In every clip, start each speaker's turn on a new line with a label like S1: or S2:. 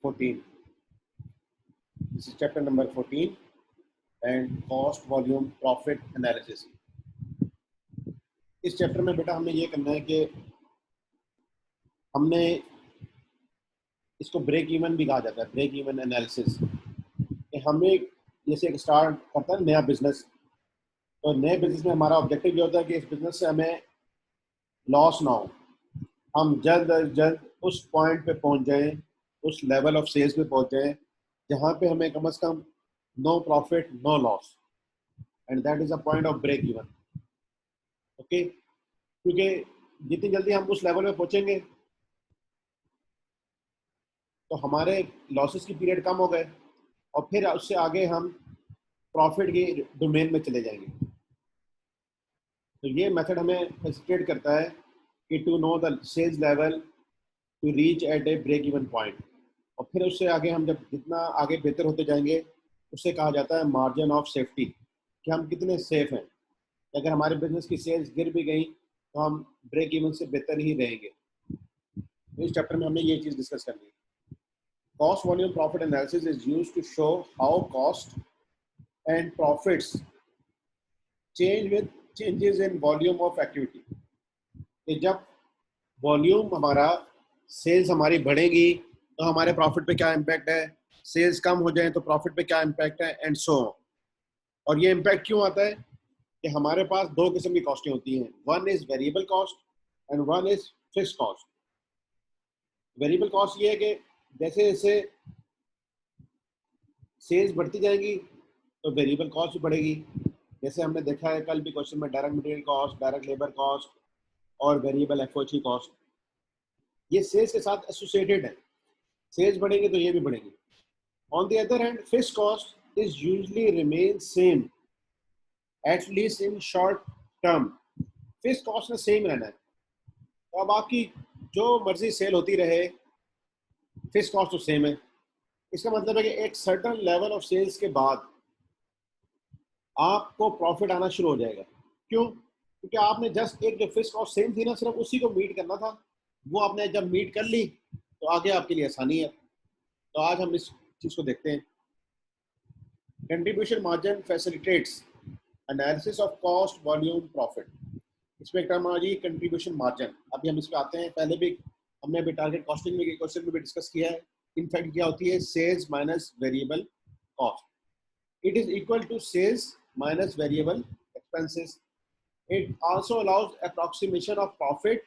S1: 14. This is chapter number 14 and cost, volume, profit analysis. इस chapter में बेटा हमने ये करना है कि हमने इसको ब्रेक इवन भी कहा जाता है, ब्रेक इवन एनालिसिस। कि हमें जैसे एक स्टार्ट करता है नया बिजनेस, तो नए बिजनेस में हमारा ऑब्जेक्टिव ये होता है कि इस बिजनेस से हमें लॉस ना हो, हम जल्द अज जल्द उस पॉइंट पे पहुंच जाएं, उस लेवल ऑफ सेल्स पे पहुंच जाएं जहां पे हमें कम से कम no profit no loss, and that is a point of break even. Okay, क्योंकि जितनी जल्दी हम उस लेवल पे पहुंचेंगे तो हमारे लॉसेस की पीरियड कम हो गए और फिर उससे आगे हम प्रॉफिट के डोमेन में चले जाएंगे। तो ये मेथड हमें फैसिलिटेट करता है कि to know the sales level to reach at a break even point, और फिर उससे आगे हम जब जितना आगे बेहतर होते जाएंगे उससे कहा जाता है मार्जिन ऑफ सेफ्टी, कि हम कितने सेफ हैं। अगर हमारे बिजनेस की सेल्स गिर भी गई तो हम ब्रेक इवन से बेहतर ही रहेंगे। तो इस चैप्टर में हमने ये चीज़ डिस्कस करनी है। Cost volume profit analysis is used to show how cost and profits change with changes in volume of activity. कि जब वॉल्यूम हमारा सेल्स हमारी बढ़ेगी तो हमारे प्रॉफिट पे क्या इम्पैक्ट है, सेल्स कम हो जाए तो प्रॉफिट पे क्या इम्पैक्ट है, एंड सो ऑन। और ये इम्पैक्ट क्यों आता है कि हमारे पास दो किस्म की कॉस्टें होती हैं, one is variable cost and one is fixed cost. Variable cost ये है कि जैसे जैसे सेल्स बढ़ती जाएंगी तो वेरिएबल कॉस्ट भी बढ़ेगी। जैसे हमने देखा है कल भी क्वेश्चन में, direct material cost, direct labour cost और वेरिएबल एफओसी कॉस्ट, ये सेल्स के साथ एसोसिएटेड है। सेल्स बढ़ेंगे तो ये भी बढ़ेंगे। On the other hand fixed cost is usually remain same at least in short term. Fixed cost में सेम रहना है, तो अब आपकी जो मर्जी सेल होती रहे फिक्स्ड कॉस्ट तो सेम है। इसका मतलब है कि एक सर्टेन लेवल ऑफ सेल्स के बाद आपको प्रॉफिट आना शुरू हो जाएगा। क्यों? क्योंकि आपने जस्ट एक जो फिक्स्ड कॉस्ट सेम थी ना, सिर्फ उसी को मीट करना था, वो आपने जब मीट कर ली तो आगे आपके लिए आसानी है। तो आज हम इस चीज को देखते हैं। Contribution margin facilitates analysis of cost volume profit. इसमें एक टर्म आ रही है कंट्रीब्यूशन मार्जिन। अभी हम इस पे आते हैं। पहले भी हमने अभी टारगेट कॉस्टिंग में क्वेश्चन में भी डिस्कस किया है। इनफैक्ट क्या होती है, sales minus variable cost. It is equal to sales minus variable expenses. It also allows approximation of profit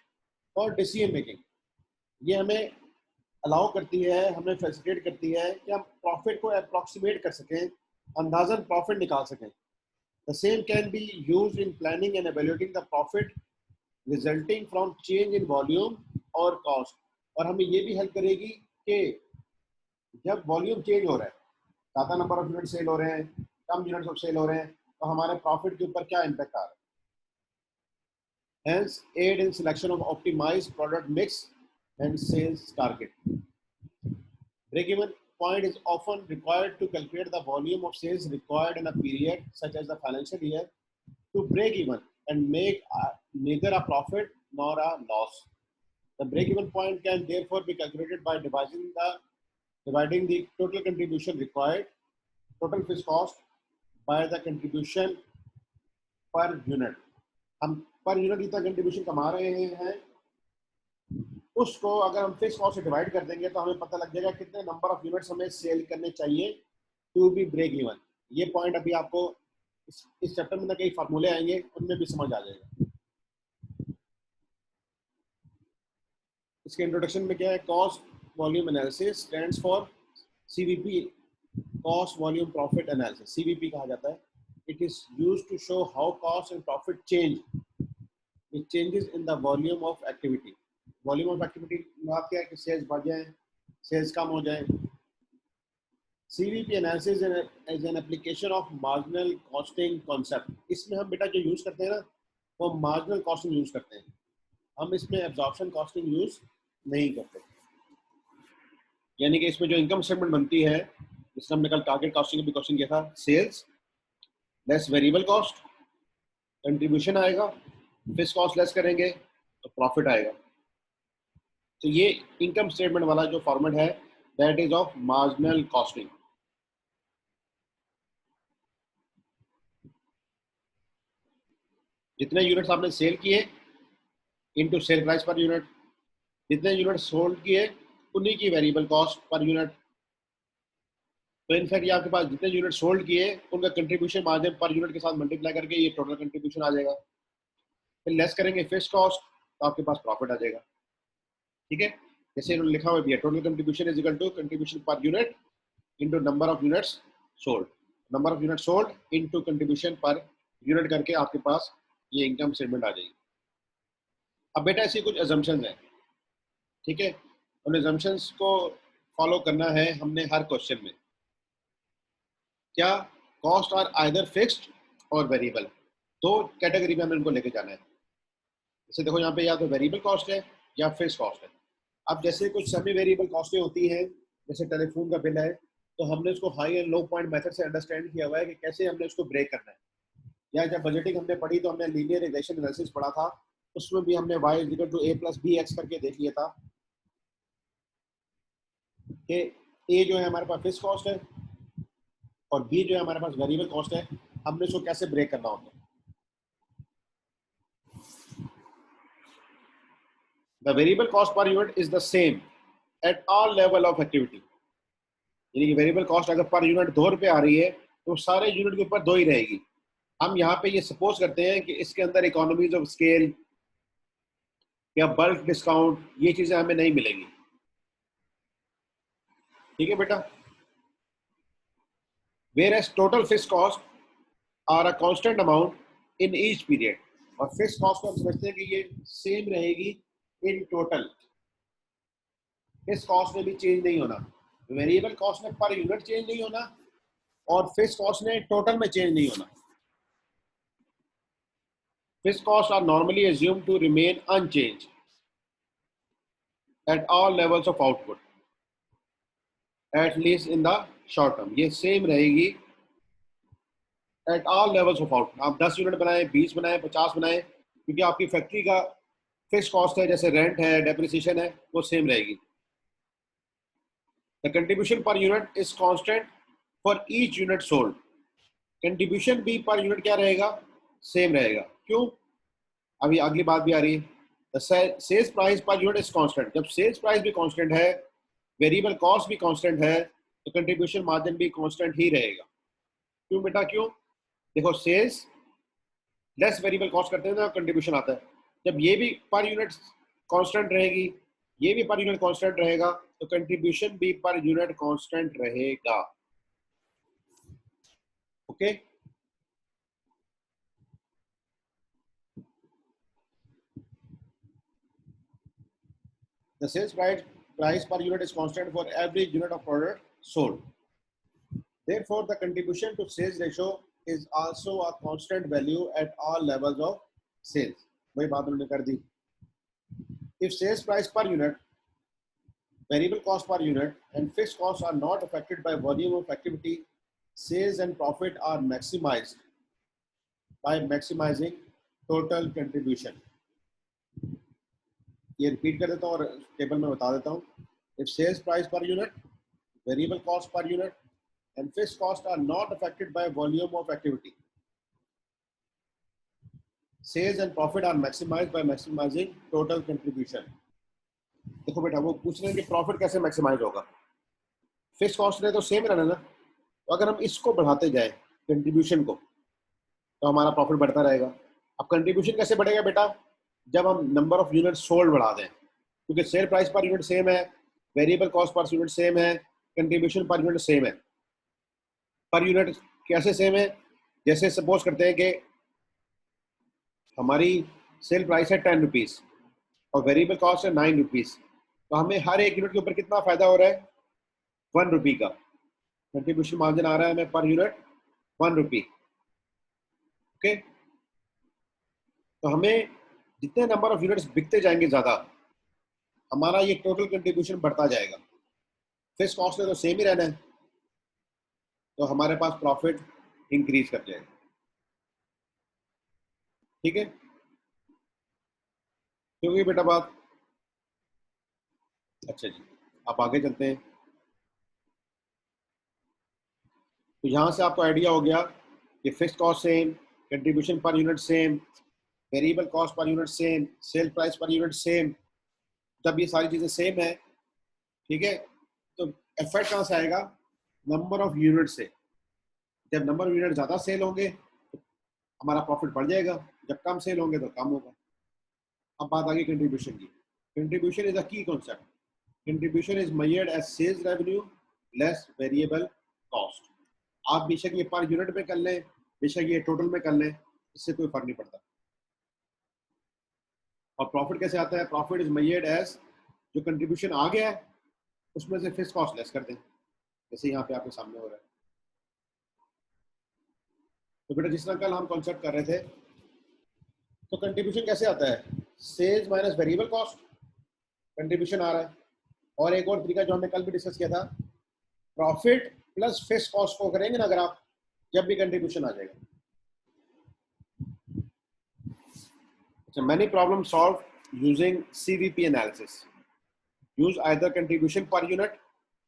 S1: for decision making. ये हमें अलाउ करती है, हमें फैसिलिटेट करती है कि हम प्रॉफिट को अप्रॉक्सीमेट कर सकें, अंदाजन प्रॉफिट निकाल सकें। The same can be used in planning and evaluating the profit resulting from change in volume और कॉस्ट। और हमें ये भी हेल्प करेगी कि जब वॉल्यूम चेंज हो रहा है, ज़्यादा नंबर ऑफ यूनिट सेल हो रहे हैं, कम यूनिट्स ऑफ सेल हो रहे हैं, तो हमारे प्रॉफिट के ऊपर क्या इम्पैक्ट आ रहा है। Hence, aid in selection of optimized product mix and sales target. Break-even point is often required to calculate the volume of sales required in a period, such as the financial year, to break even and make neither a profit nor a loss. The break-even point can therefore be calculated by dividing the total contribution required, total fixed cost, by the contribution per unit. हम per unit जितना contribution कमा रहे हैं उसको अगर हम fix cost से divide कर देंगे तो हमें पता लग जाएगा कितने नंबर ऑफ यूनिट्स हमें सेल करने चाहिए टू बी ब्रेक इवन। ये पॉइंट अभी आपको इस चैप्टर में कई फार्मूले आएंगे, उनमें भी समझ आ जाएगा। इसके इंट्रोडक्शन में क्या है, cost volume analysis stands for CVP, cost volume profit analysis, CVP कहा जाता है। It is used to show how cost and profit change with changes in the volume of activity. Volume of activity बात क्या है कि sales बढ़ जाए, sales कम हो जाए। CVP analysis is an application of marginal costing concept. इसमें हम बेटा जो यूज करते हैं ना, वो मार्जिनल कॉस्टिंग यूज करते हैं, हम इसमें एब्जॉर्प्शन कॉस्टिंग यूज नहीं करते। यानी कि इसमें जो इनकम स्टेटमेंट बनती है, जिसमें हमने कल टारगेट कॉस्टिंग भी क्वेश्चन किया था, sales less variable cost, contribution आएगा, फिक्स्ड कॉस्ट लेस करेंगे तो प्रॉफिट आएगा। तो ये इनकम स्टेटमेंट वाला जो फॉर्मेट है that is of marginal costing. जितने यूनिट्स आपने सेल किए into cell price per unit, जितने यूनिट सोल्ड किए उन्हीं की वेरिएबल कॉस्ट पर यूनिट। तो इनफैक्ट ये आपके पास जितने यूनिट सोल्ड किए उनका कंट्रीब्यूशन मार्जिन पर यूनिट के साथ मल्टीप्लाई करके ये टोटल कंट्रीब्यूशन आ जाएगा। फिर लेस करेंगे फिक्स कॉस्ट तो आपके पास प्रॉफिट आ जाएगा। ठीक है, जैसे इन्होंने लिखा हुआ भी है, total contribution is equal to contribution per unit into number of units sold, number of unit sold into contribution per unit करके आपके पास ये इनकम स्टेटमेंट आ जाएगी। अब बेटा ऐसी कुछ अजम्पशंस हैं, ठीक है, उन एजम्पशंस को फॉलो करना है हमने हर क्वेश्चन में। क्या कॉस्ट आर आइदर फिक्स्ड और वेरिएबल, दो कैटेगरी में हमें उनको लेके जाना है। जैसे देखो यहाँ पे या तो वेरिएबल कॉस्ट है या फिक्स्ड कॉस्ट है। अब जैसे कुछ सेमी वेरिएबल कॉस्टें होती हैं, जैसे टेलीफोन का बिल है, तो हमने उसको high and low point method से अंडरस्टैंड किया हुआ है कि कैसे हमने उसको ब्रेक करना है। या जब बजटिंग हमने पढ़ी तो हमने लीनियर रिग्रेशन एनालिसिस पढ़ा था, उसमें भी हमने y equal to a plus b x करके देख लिया था कि a जो है हमारे पास फिक्स कॉस्ट है और b जो है हमारे पास वेरिएबल कॉस्ट है, हमने उसको कैसे ब्रेक करना होता है। The variable cost per unit is the same at all level of activity, यानी कि वेरिएबल कॉस्ट अगर पर यूनिट 2 रुपये आ रही है तो सारे यूनिट के ऊपर 2 ही रहेगी। हम यहाँ पे ये सपोज करते हैं कि इसके अंदर इकोनॉमीज ऑफ स्केल या बल्क डिस्काउंट ये चीजें हमें नहीं मिलेंगी। ठीक है बेटा, whereas total fix cost are a constant amount in each period, और फिक्स कॉस्ट को हम समझते हैं कि ये सेम रहेगी इन टोटल, फिक्स कॉस्ट में भी चेंज नहीं होना, वेरिएबल कॉस्ट में पर यूनिट चेंज नहीं होना और फिक्स कॉस्ट में टोटल में चेंज नहीं होना। Fixed costs are normally assumed to remain unchanged at all levels of output, at least in the short term. ये सेम रहेगी at all levels of output. आप 10 यूनिट बनाए, 20 बनाए, 50 बनाए, क्योंकि आपकी फैक्ट्री का फिक्स कॉस्ट है, जैसे रेंट है, डेप्रिसिएशन है, वो सेम रहेगी। The contribution per unit is constant for each unit sold. Contribution भी पर यूनिट क्या रहेगा, सेम रहेगा। क्यों, अभी अगली बात भी आ रही है। Sales price per unit is constant, जब सेल्स प्राइस भी कांस्टेंट है, वेरिएबल कॉस्ट भी कांस्टेंट है, तो कंट्रीब्यूशन मार्जिन भी कांस्टेंट ही रहेगा। क्यों बेटा, क्यों, देखो सेल्स लेस वेरिएबल कॉस्ट करते हैं तो कंट्रीब्यूशन आता है, जब ये भी पर यूनिट कांस्टेंट रहेगी, ये भी पर यूनिट कांस्टेंट रहेगा, तो कंट्रीब्यूशन भी पर यूनिट कांस्टेंट रहेगा। Okay, the sales price per unit is constant for every unit of product sold. Therefore, the contribution to sales ratio is also a constant value at all levels of sales. वही बात उन्होंने कर दी। If sales price per unit, variable cost per unit, and fixed costs are not affected by volume of activity, sales and profit are maximized by maximizing total contribution. ये repeat कर देता हूँ और table में बता देता हूँ। If sales price per unit, variable cost per unit, and fixed costs are not affected by volume of activity, sales and profit are maximized by maximizing total contribution. देखो बेटा, वो पूछ रहे हैं कि प्रॉफिट कैसे मैक्सिमाइज होगा, फिक्स कॉस्ट ने तो सेम रहना ना, तो अगर हम इसको बढ़ाते जाए कंट्रीब्यूशन को, तो हमारा प्रॉफिट बढ़ता रहेगा। अब कंट्रीब्यूशन कैसे बढ़ेगा बेटा, जब हम नंबर ऑफ यूनिट सोल्ड बढ़ा दें, क्योंकि sale price per unit same है, variable cost per unit same है, कंट्रीब्यूशन पर यूनिट सेम है। पर यूनिट कैसे सेम है, जैसे सपोज करते हैं कि हमारी सेल प्राइस है 10 रुपीज़ और वेरिएबल कॉस्ट है 9 रुपीज़, तो हमें हर एक यूनिट के ऊपर कितना फायदा हो रहा है, 1 रुपी का कंट्रीब्यूशन मार्जिन आ रहा है हमें पर यूनिट 1 रुपी। ओके, तो हमें जितने नंबर ऑफ यूनिट्स बिकते जाएंगे ज्यादा, हमारा ये टोटल कंट्रीब्यूशन बढ़ता जाएगा। फिक्स कॉस्ट ने तो सेम ही रहना है, तो हमारे पास प्रॉफिट इंक्रीज कर जाएगा। ठीक है, क्योंकि बेटा बात, अच्छा जी, आप आगे चलते हैं। तो यहाँ से आपको आइडिया हो गया कि fixed cost same, contribution per unit same, variable cost per unit same, cell price per unit same. जब ये सारी चीज़ें सेम है, ठीक है, तो इफेक्ट कहाँ से आएगा? नंबर ऑफ यूनिट से। जब नंबर ऑफ यूनिट ज़्यादा सेल होंगे तो हमारा प्रॉफिट बढ़ जाएगा, जब कम सेल होंगे तो कम होगा। अब बात आ गई कंट्रीब्यूशन की। Contribution is a key concept. Contribution is measured as sales revenue less variable cost. आप बेशक ये पर यूनिट में कर लें, बेशक ये टोटल में कर लें, इससे कोई फर्क नहीं पड़ता। और प्रॉफिट कैसे आता है? प्रॉफिट इज मेजर्ड एज जो कंट्रीब्यूशन आ गया है उसमें से फिक्स्ड कॉस्ट लेस कर दें, जैसे यहाँ पे आपके सामने हो रहा है। तो बेटा जिस तरह कल हम कॉन्सेप्ट कर रहे थे, तो कंट्रीब्यूशन कैसे आता है? Sales minus variable cost, contribution आ रहा है। और एक और तरीका जो हमने कल भी डिस्कस किया था, प्रॉफिट प्लस फिक्स्ड कॉस्ट को करेंगे ना अगर आप, जब भी कंट्रीब्यूशन आ जाएगा। So many problems solved using CVP analysis. Use either contribution per unit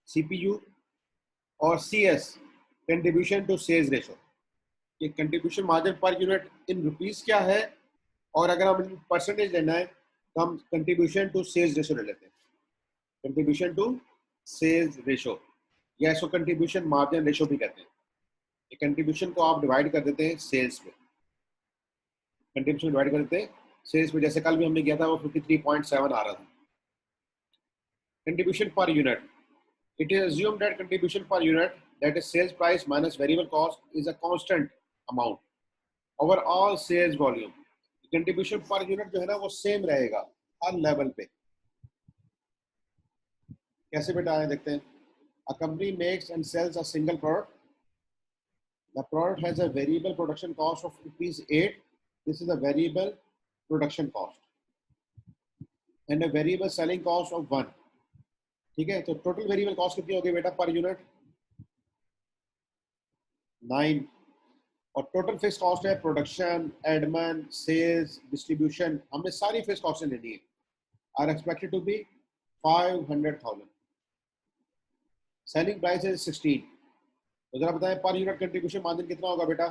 S1: (CPU) or CS contribution to sales ratio. ये contribution margin per unit in rupees क्या है, और अगर हम परसेंटेज लेना है तो हम कंट्रीब्यूशन टू सेल्स रेशो ले लेते हैं। कंट्रीब्यूशन टू सेल्स रेशो या इसको कंट्रीब्यूशन मार्जिन रेशो भी कहते हैं। ये कंट्रीब्यूशन को आप डिवाइड कर देते हैं सेल्स में, कंट्रीब्यूशन डिवाइड कर देते हैं सेल्स में। जैसे कल भी हमने किया था, वो 53.7 आ रहा था। Contribution per unit, it is assumed that contribution per unit, that is sales price minus variable cost, is a constant amount over all sales volume. Contribution per unit जो है ना वो सेम रहेगा हर लेवल पे। कैसे बेटा आए देखते हैं। A company makes and sells a single product. The product has a variable production cost of ₹8. This is a variable production cost and a variable selling cost of 1. ठीक है, तो टोटल वेरिएबल कॉस्ट कितनी होगी बेटा पर unit? 9। और total fix cost है production, admin, sales, distribution, हमने सारी फिक्स कॉस्ट लेनी है। Are expected to be 500,000। Selling price है 16। तो जरा बताएं पर यूनिट कंट्रीब्यूशन मार्जिन कितना होगा बेटा?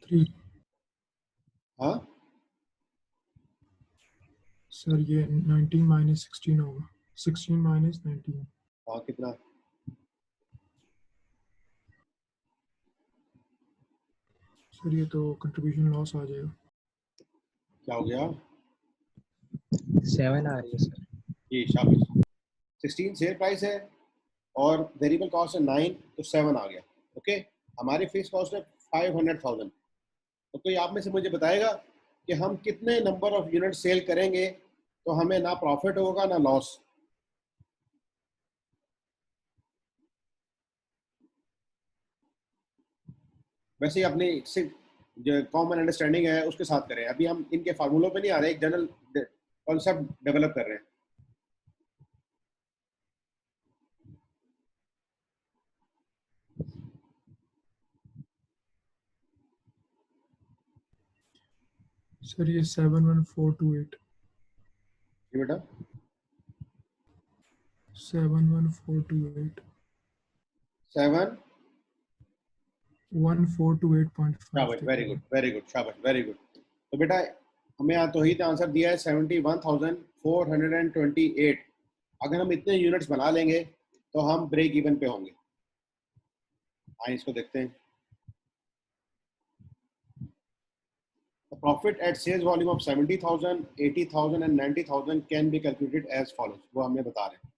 S2: 3।
S1: हाँ
S2: सर ये 19 माइनस 16 होगा। 16 माइनस 19।
S1: हाँ कितना?
S2: सर ये तो कंट्रीब्यूशन लॉस आ जाएगा।
S1: क्या हो गया?
S3: 7 आ रही है सर।
S1: जी शाबाश। 16 सेल प्राइस है और वेरिएबल कॉस्ट है 9, तो 7 आ गया। ओके, हमारी फिक्स कॉस्ट है 500,000। तो कोई आप में से मुझे बताएगा कि हम कितने नंबर ऑफ यूनिट सेल करेंगे तो हमें ना प्रॉफिट होगा ना लॉस? वैसे ही अपनी जो कॉमन अंडरस्टैंडिंग है उसके साथ करें। अभी हम इनके फार्मूलों पे नहीं आ रहे, एक जनरल कॉन्सेप्ट डेवलप कर रहे हैं।
S2: सर ये 71428।
S1: जी बेटा
S2: 71428।
S1: 7
S2: 1428.5।
S1: शाबाश, वेरी गुड वेरी गुड, शाबाश वेरी गुड। तो बेटा हमें यहाँ तौहीद ने आंसर दिया है 71,428। अगर हम इतने यूनिट्स बना लेंगे तो हम ब्रेक इवन पे होंगे। आइए इसको देखते हैं। Profit at sales volume of 70,000, 80,000 and 90,000 can be calculated as follows. वो हमें बता रहे हैं।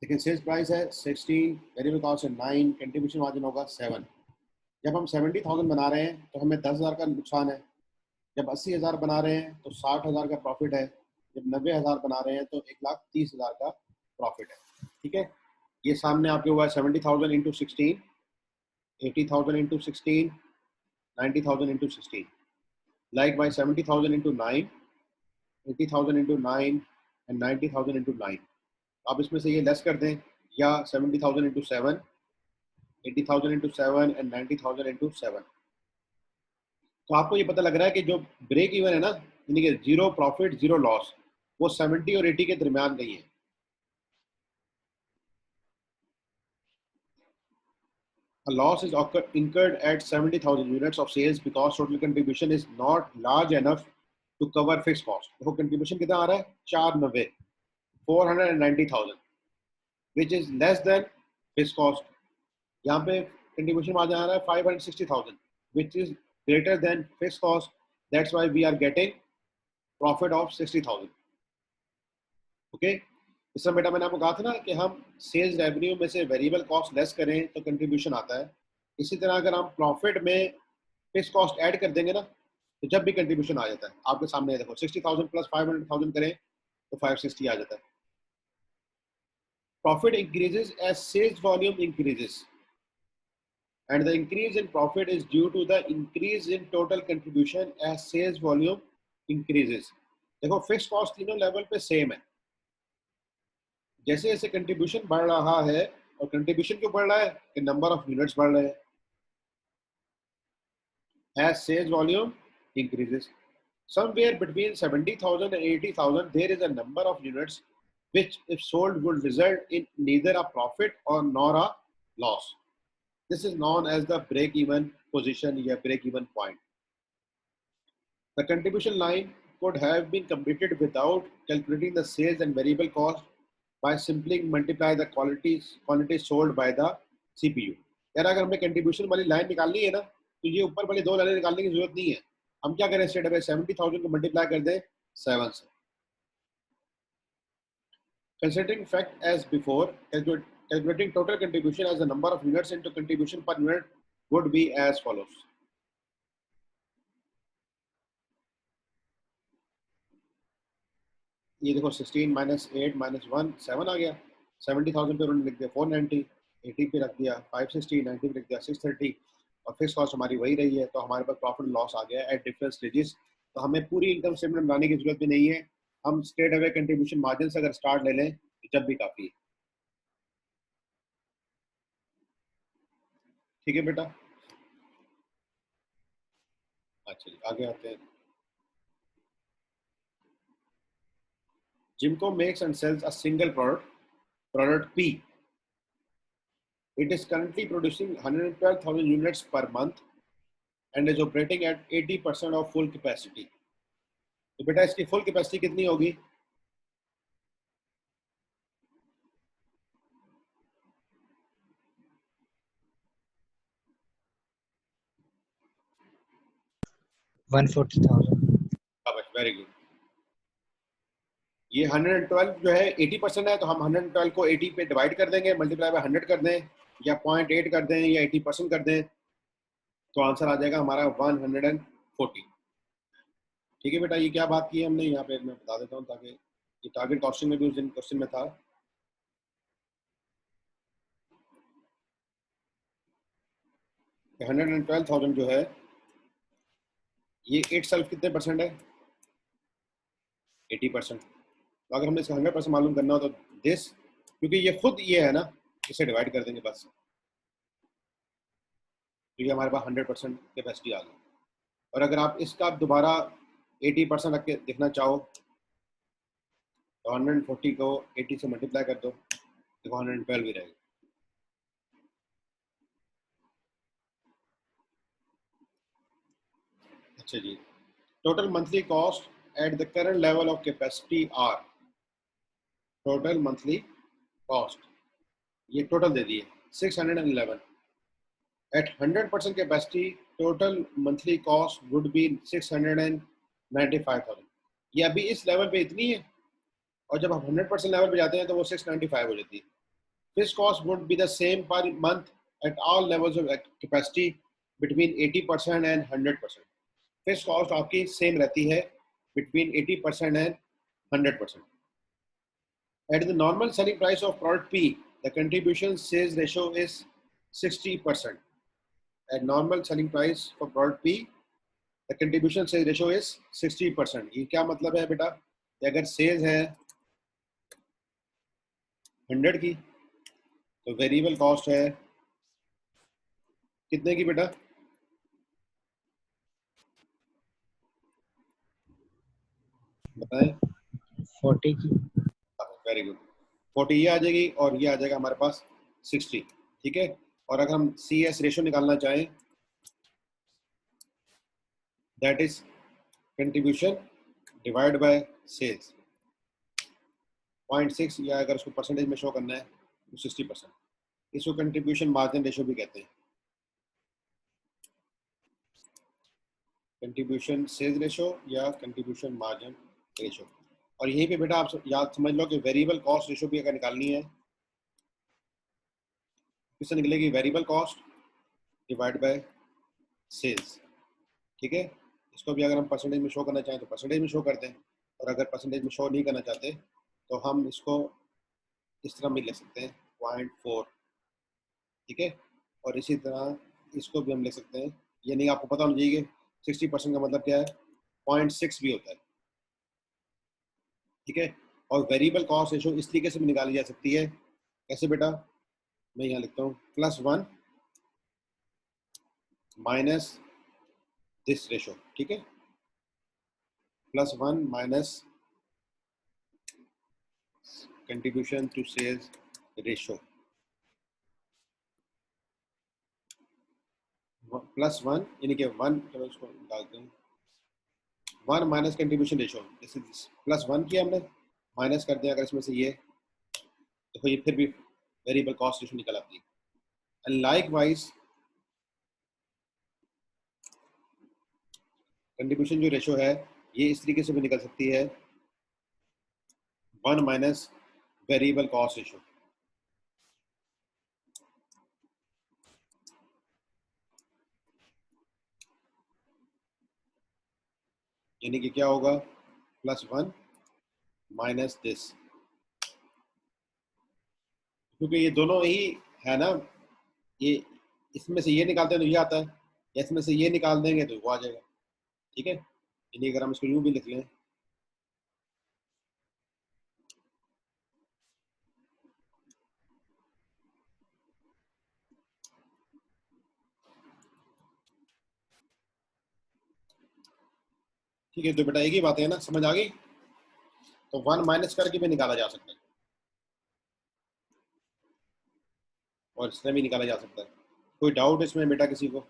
S1: लेकिन सेल्स प्राइस है 16, वेरिएबल कॉस्ट है 9, कंट्रीब्यूशन मार्जिन होगा 7। जब हम 70,000 बना रहे हैं तो हमें 10,000 का नुकसान है। जब 80,000 बना रहे हैं तो 60,000 का प्रॉफिट है। जब 90,000 बना रहे हैं तो 1,30,000 का प्रॉफिट है। ठीक है, ये सामने आपके हुआ है 70,000 into 16, 80,000 into 16, 90,000 into 16। Like by 70,000 into 9, 80,000 into 9 and 90,000 into 9। आप इसमें से ये लेस कर दें, या 70,000 इंटू 7, 80,000 इंटू 7 एंड 90,000 इंटू 7। तो आपको ये पता लग रहा है कि जो ब्रेक इवन है ना, यानी कि जीरो प्रॉफिट जीरो लॉस, वो 70 और 80 के दरमियान नहीं है। a loss is incurred at 70,000 units of sales because total contribution is not large enough to cover fixed cost. देखो contribution कितना आ रहा है 490 490,000 which is less than fixed cost. यहाँ पे contribution मार्जिन आ रहा है 560,000 which is greater than fixed cost. That's why we are getting profit of 60,000. Okay? इस समय बेटा मैंने आपको कहा था ना कि हम सेल्स रेवेन्यू में से वेरिएबल कॉस्ट लेस करें तो कंट्रीब्यूशन आता है. इसी तरह अगर हम प्रॉफिट में फिक्स कॉस्ट ऐड कर देंगे ना तो जब भी कंट्रीब्यूशन आ जाता है. आपके सामने देखो 60,000 प्लस 500,000 करें तो 560 आ जाता है. Profit increases as sales volume increases and the increase in profit is due to the increase in total contribution as sales volume increases. देखो फिक्स कॉस्ट तीनों लेवल पे सेम है. जैसे जैसे कंट्रीब्यूशन बढ़ रहा है और कंट्रीब्यूशन क्यों बढ़ रहा है कि नंबर ऑफ यूनिट्स बढ़ रहे हैं. as sales volume increases somewhere between 70,000 and 80,000 there is a number of units which if sold would result in neither a profit or nor a loss. This is known as the break-even position or break-even point. The contribution line could have been completed without calculating the sales and variable cost by simply multiply the quantity sold by the CPU. यार अगर हमें contribution वाली line निकालनी है ना तो ये ऊपर वाली दो लाइनें निकालने की जरूरत नहीं है. हम क्या करें स्ट्रेट अवे 70,000 को मल्टीप्लाई कर दें 7 से. Considering fact as before, calculating total contribution as the number of units into contribution per unit would be as follows. ये देखो 16 minus 8 minus 1 7 आ गया. 70,000 पे उन्होंने लिख दिया 490, 80 पे रख दिया 560, 90 पे रख दिया 630 और फिक्स कॉस्ट हमारी वही रही है. तो हमारे पास प्रॉफिट लॉस आ गया एट डिफरेंट स्टेजेस. तो हमें पूरी इनकम स्टेटमेंट बनाने की जरूरत भी नहीं है. हम स्ट्रेट अवे कंट्रीब्यूशन मार्जिन से अगर स्टार्ट ले लें तो जब भी काफी है. ठीक है बेटा. अच्छा आगे आते हैं. Jimco makes and sells a single product P. It is currently producing 112,000 units per month and is operating at 80% of full capacity. तो बेटा इसकी full capacity कितनी होगी? Very good. ये 112 जो है 80% है तो हम 112 को 80 पे डिवाइड कर देंगे, मल्टीप्लाई बाय 100 कर दें या 0.8 कर दें या 80% कर दें तो आंसर आ जाएगा हमारा 140. ठीक है बेटा. ये क्या बात की है हमने यहाँ पे मैं बता देता हूँ ताकि ये टारगेट कॉस्टिंग में भी उस दिन क्वेश्चन में था. कि 112,000 जो है ये 8 सेल्फ कितने परसेंट है 80%. तो अगर हमें इसका 100% मालूम करना हो तो दिस क्योंकि ये खुद ये है ना इसे डिवाइड कर देंगे बस. तो ये हमारे पास 100% कैपेसिटी आ गई. और अगर आप इसका दोबारा 80% रख के देखना चाहो तो 140 को 80 से मल्टीप्लाई कर दो देखो 112 ही रहेगा. अच्छा जी. Total monthly cost at the current level of capacity are. Total monthly cost ये टोटल दे दिए 611. At 100% capacity, total monthly cost would be 695,000. ये अभी इस लेवल पे इतनी है और जब हम 100% लेवल पे जाते हैं तो वो 695 हो जाती है. Fixed cost would be the same per month at all levels of capacity between 80% and 100%. Fixed cost आपकी सेम रहती है between 80% and 100%. At the normal selling price of product P, the contribution sales ratio is 60%. At normal selling price for product P, the contribution sales ratio is 60%. ये क्या मतलब है बेटा कि अगर सेल्स है 100 की तो वेरिएबल कॉस्ट है कितने की बेटा? बताएं.
S3: 40 की.
S1: Very good. 40 ये आ जाएगी और ये आ जाएगा हमारे पास 60. ठीक है. और अगर हम CS रेशो निकालना चाहें, that is contribution divide by sales 0.6, या अगर उसको परसेंटेज में शो करना है तो 60%। इसको कंट्रीब्यूशन मार्जिन रेशो भी कहते हैं, कंट्रीब्यूशन सेल्स रेशो या कंट्रीब्यूशन मार्जिन रेशो। और यहीं पे बेटा आप याद समझ लो कि वेरिएबल कॉस्ट रेशो भी अगर निकालनी है, किससे निकलेगी? Variable cost divide by sales, ठीक है। इसको भी अगर हम परसेंटेज में शो करना चाहें तो परसेंटेज में शो करते हैं, और अगर परसेंटेज में शो नहीं करना चाहते तो हम इसको इस तरह भी लिख सकते हैं 0.4, ठीक है। और इसी तरह इसको भी हम लिख सकते हैं, यानी आपको पता होना चाहिए कि 60% का मतलब क्या है, 0.6 भी होता है, ठीक है। और वेरिएबल कॉस्ट रेशो इस तरीके से भी निकाली जा सकती है, कैसे बेटा? मैं यहाँ लिखता हूँ +1 माइनस दिस रेशो, ठीक है, +1 minus contribution to sales ratio, +1 यानी कि 1, चलो इसको डालते हैं 1 माइनस कंट्रीब्यूशन रेशो, जैसे +1 किया हमने, माइनस कर दिया अगर इसमें से ये, तो ये फिर भी वेरिएबल कॉस्ट रेशो निकल आती है। एंड लाइक वाइज कंट्रीब्यूशन जो रेशो है ये इस तरीके से भी निकल सकती है, 1 माइनस वेरिएबल कॉस्ट रेशो, यानी कि क्या होगा, +1 माइनस दिस, क्योंकि ये दोनों ही है ना, ये इसमें से ये निकालते हैं तो ये आता है, या इसमें से ये निकाल देंगे तो वो आ जाएगा, ठीक है। यानी अगर हम इसको यूं भी लिख लें, ठीक है, तो बेटा एक ही बात है ना, समझ आ गई? तो 1 माइनस करके भी निकाला जा सकता है और इसमें भी निकाला जा सकता है। कोई डाउट इसमें बेटा किसी को,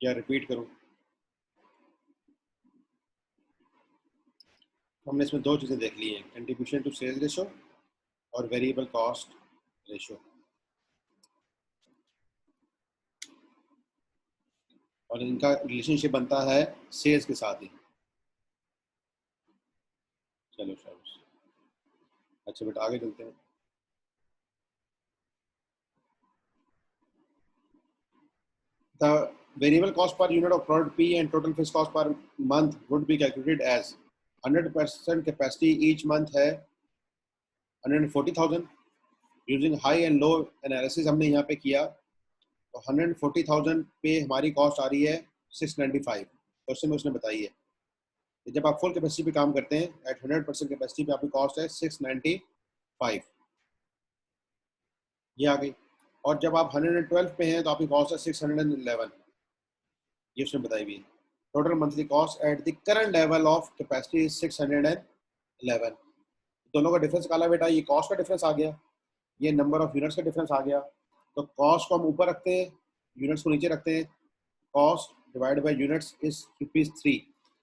S1: या रिपीट करूं? हमने इसमें दो चीज़ें देख ली हैं, कंट्रीब्यूशन टू सेल्स रेशो और वेरिएबल कॉस्ट रेशो, और इनका रिलेशनशिप बनता है सेल्स के साथ ही। चलो शाबाश, अच्छा बेटा आगे चलते हैं। The variable cost per unit of product P and total fixed cost per month would be calculated as 100% capacity each month है 140,000, using high and low analysis हमने यहाँ पे किया, तो 140,000 पे हमारी कॉस्ट आ रही है 695, क्वेश्चन में उसने बताई है कि जब आप फुल कैपेसिटी पे काम करते हैं एट 100% कैपेसिटी पे आपकी कॉस्ट है 695, ये आ गई। और जब आप 112 पे हैं तो आपकी कॉस्ट है 611, ये उसने बताई हुई है। Total monthly cost at the current level of capacity 611, दोनों का डिफरेंस निकाला बेटा, ये कॉस्ट का डिफरेंस आ गया, ये नंबर ऑफ यूनिट्स का डिफरेंस आ गया। तो कॉस्ट को हम ऊपर रखते हैं, यूनिट्स को नीचे रखते हैं, cost divide by units is ₹3।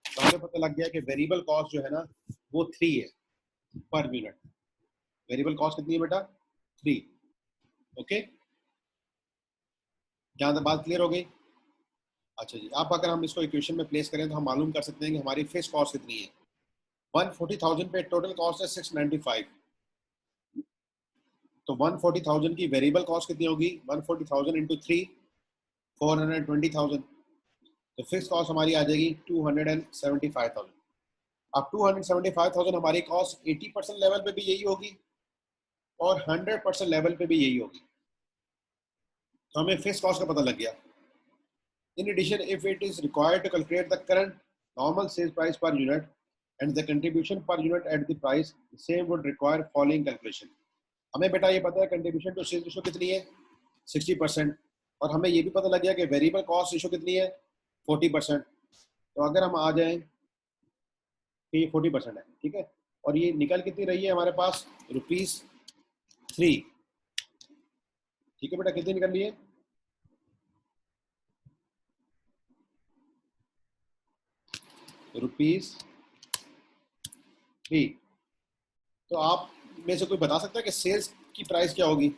S1: तो हमें पता लग गया कि वेरिएबल कॉस्ट जो है ना वो 3 है पर यूनिट। वेरिएबल कॉस्ट कितनी है बेटा? 3। ओके, जहाँ तक बात क्लियर हो गई? अच्छा जी, अब अगर हम इसको इक्वेशन में प्लेस करें तो हम मालूम कर सकते हैं कि हमारी फिक्स कॉस्ट कितनी है। 140,000 पे टोटल कॉस्ट है 695, तो 140,000 की वेरिएबल कॉस्ट कितनी होगी? 140,000 इंटू 3, 420,000, तो फिक्स कॉस्ट हमारी आ जाएगी 275,000। अब 275,000 हमारी कॉस्ट 80% लेवल पे भी यही होगी और 100% लेवल पे भी यही होगी, तो हमें फिक्स कॉस्ट का पता लग गया। In addition, if it is required to calculate the current normal sales price per unit and the contribution per unit at the price, the same would require following calculation. हमें बेटा ये पता है contribution to sales ratio कितनी है 60%, और हमें ये भी पता लग गया कि वेरिएबल कॉस्ट रेशो कितनी है 40%। तो अगर हम आ जाएं कि ये 40% है, ठीक है, और ये निकल कितनी रही है हमारे पास ₹3, ठीक है बेटा, कितनी निकलनी है? ₹3। तो आप में से कोई बता सकता है कि सेल्स की प्राइस क्या होगी?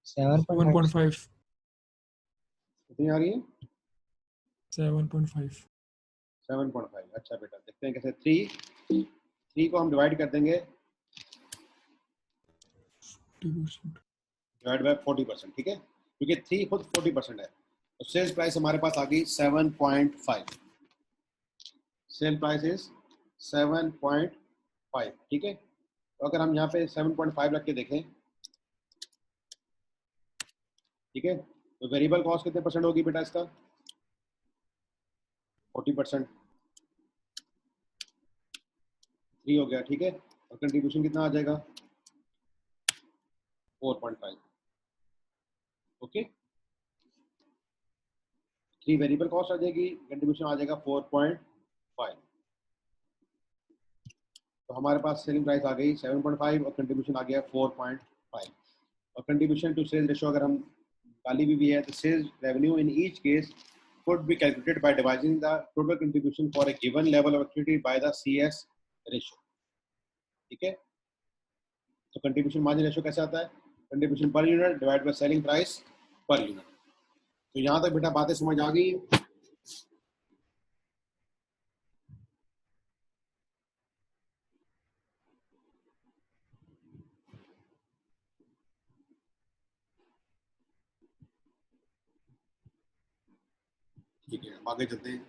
S3: सेवन
S2: 7.5
S1: कितनी आ रही है?
S2: 7.5
S1: 7.5। अच्छा बेटा, देखते हैं कैसे। 3 को हम डिवाइड कर देंगे
S2: 50%।
S1: डिवाइड बाय 40%, ठीक है, क्योंकि 3 खुद 40% है। तो सेल्स प्राइस हमारे पास आ गई 7.5। सेल प्राइस इज 7.5, ठीक है। तो अगर हम यहाँ पे 7.5 रख के देखें, ठीक है, तो वेरिएबल कॉस्ट कितने परसेंट होगी बेटा इसका? 40%। 3 हो गया, ठीक है। और कंट्रीब्यूशन कितना आ जाएगा? 4.5। ओके, 3 वेरिएबल कॉस्ट आ जाएगी, कंट्रीब्यूशन आ जाएगा 4.5। तो हमारे पास सेलिंग प्राइस आ गई 7.5 और कंट्रीब्यूशन आ गया 4.5। और कंट्रीब्यूशन टू सेल्स रेशियो अगर हम गाली भी है, तो sales revenue in each case could be calculated by dividing the total contribution for a given level of activity by the CS ratio, ठीक है। तो कंट्रीब्यूशन मार्जिन रेशियो कैसे आता है? Contribution per unit divide by selling price per unit. तो यहाँ तक बेटा बातें समझ आ गई? ठीक है, अब आगे चलते हैं।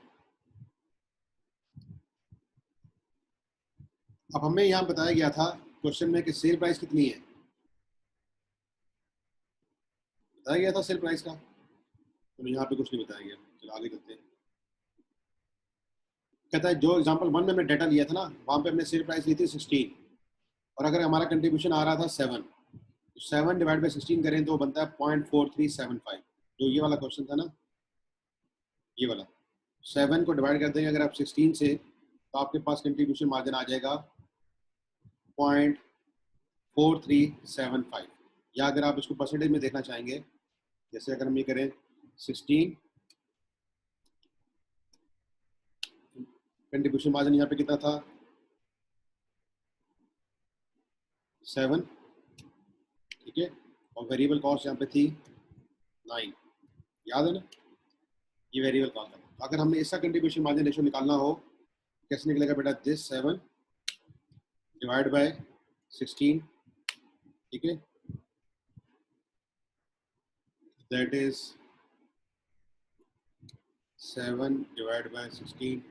S1: अब हमें यहाँ बताया गया था क्वेश्चन में कि सेल प्राइस कितनी है, बताया गया था सेल प्राइस का, तो यहाँ पे कुछ नहीं बताया गया। चलो आगे चलते हैं। कहता है जो एग्जांपल 1 में हमने डाटा लिया था ना, वहाँ पे हमने सेल प्राइस ली थी 16, और अगर हमारा कंट्रीब्यूशन आ रहा था 7, तो 7 डिवाइड बाई 16 करें तो बनता है 0.4375। जो ये वाला क्वेश्चन था ना, ये वाला 7 को डिवाइड कर देंगे अगर आप 16 से, तो आपके पास कंट्रीब्यूशन मार्जिन आ जाएगा 0.4375। या अगर आप इसको परसेंटेज में देखना चाहेंगे, जैसे अगर हम ये करें 16, कंट्रीब्यूशन मार्जिन यहाँ पे कितना था? 7, ठीक है। और वेरिएबल कॉस्ट यहाँ पे थी 9, याद है ना, ये वेरिएबल कॉस्ट है। अगर हमने इसका कंट्रीब्यूशन मार्जिन रेशियो निकालना हो, कैसे निकलेगा बेटा? दिस 7 डिवाइड बाय 16, ठीक है, दैट इज 7 डिवाइड बाय 16,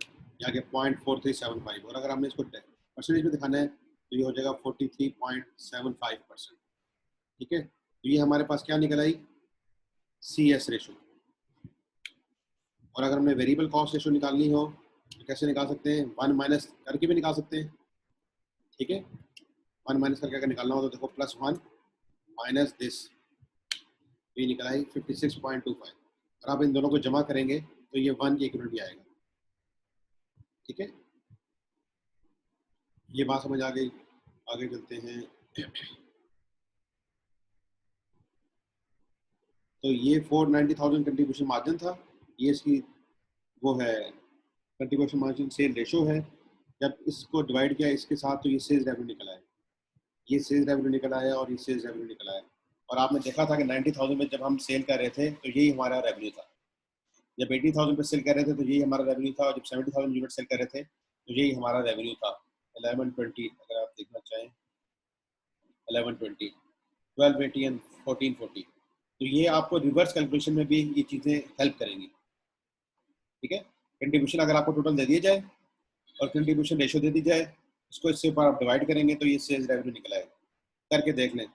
S1: या के 0.4375। और अगर हमने इसको परसेंटेज में दिखाना है तो ये हो जाएगा 43.75%, ठीक है। तो ये हमारे पास क्या निकल आई? CS ratio. और अगर हमने वेरिएबल कॉस्ट रेशो निकालनी हो तो कैसे निकाल सकते हैं? 1 माइनस करके भी निकाल सकते हैं, ठीक है। 1 माइनस करके अगर निकालना हो तो देखो +1 माइनस दिस, ये निकल आई 56.25। और आप इन दोनों को जमा करेंगे तो ये 1 के इक्वल भी आएगा, ठीक है। ये बात समझ आ गई? आगे चलते हैं। तो ये 490,000 कंट्रीब्यूशन मार्जिन था, ये इसकी वो है कंट्रीब्यूशन मार्जिन सेल रेशो है। जब इसको डिवाइड किया इसके साथ तो ये सेल्स रेवेन्यू निकला है, ये सेल्स रेवेन्यू निकला है और ये सेल्स रेवेन्यू निकला है। और आपने देखा था कि 90,000 में जब हम सेल कर रहे थे तो यही हमारा रेवेन्यू था। जब 80,000 पे सेल कर रहे थे तो यही हमारा रेवेन्यू था, और जब 70,000 यूनिट सेल कर रहे थे तो यही हमारा रेवेन्यू था। 1120 अगर आप देखना चाहें, 1120, 1280 एंड 1440। तो ये आपको रिवर्स कैलकुलेशन में भी ये चीज़ें हेल्प करेंगी, ठीक है। कंट्रीब्यूशन अगर आपको टोटल दे दिया जाए और कंट्रीब्यूशन रेशो दे दी जाए, इसको इससे ऊपर आप डिवाइड करेंगे तो ये सेल्स रेवेन्यू निकला है। करके देख लें।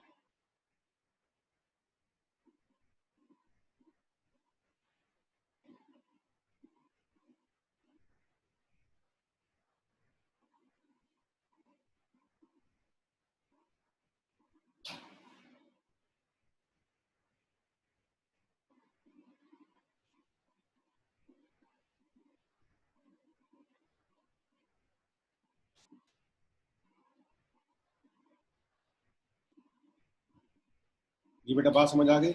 S1: जी बेटा बात समझ आ गई?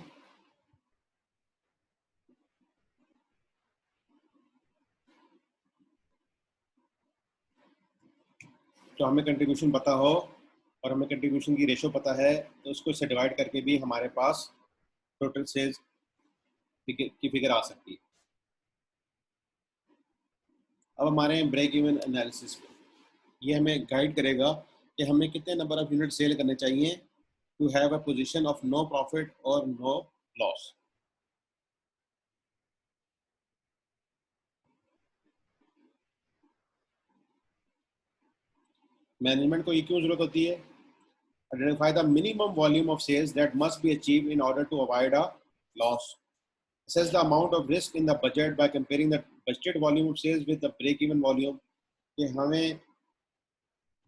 S1: तो हमें कंट्रीब्यूशन पता हो और हमें कंट्रीब्यूशन की रेशो पता है तो उसको इससे डिवाइड करके भी हमारे पास टोटल सेल्स की फिगर आ सकती है। अब हमारे ब्रेक इवन एनालिसिस पे ये हमें गाइड करेगा कि हमें कितने नंबर ऑफ यूनिट सेल करने चाहिए to have a position of no profit और नो लॉस। मैनेजमेंट को ये क्यों जरूरत होती है? Identify the minimum volume of sales that must be achieved in order to avoid a loss. Assess the amount of risk in the budget by comparing the budgeted volume of sales with the break-even volume. कि हमें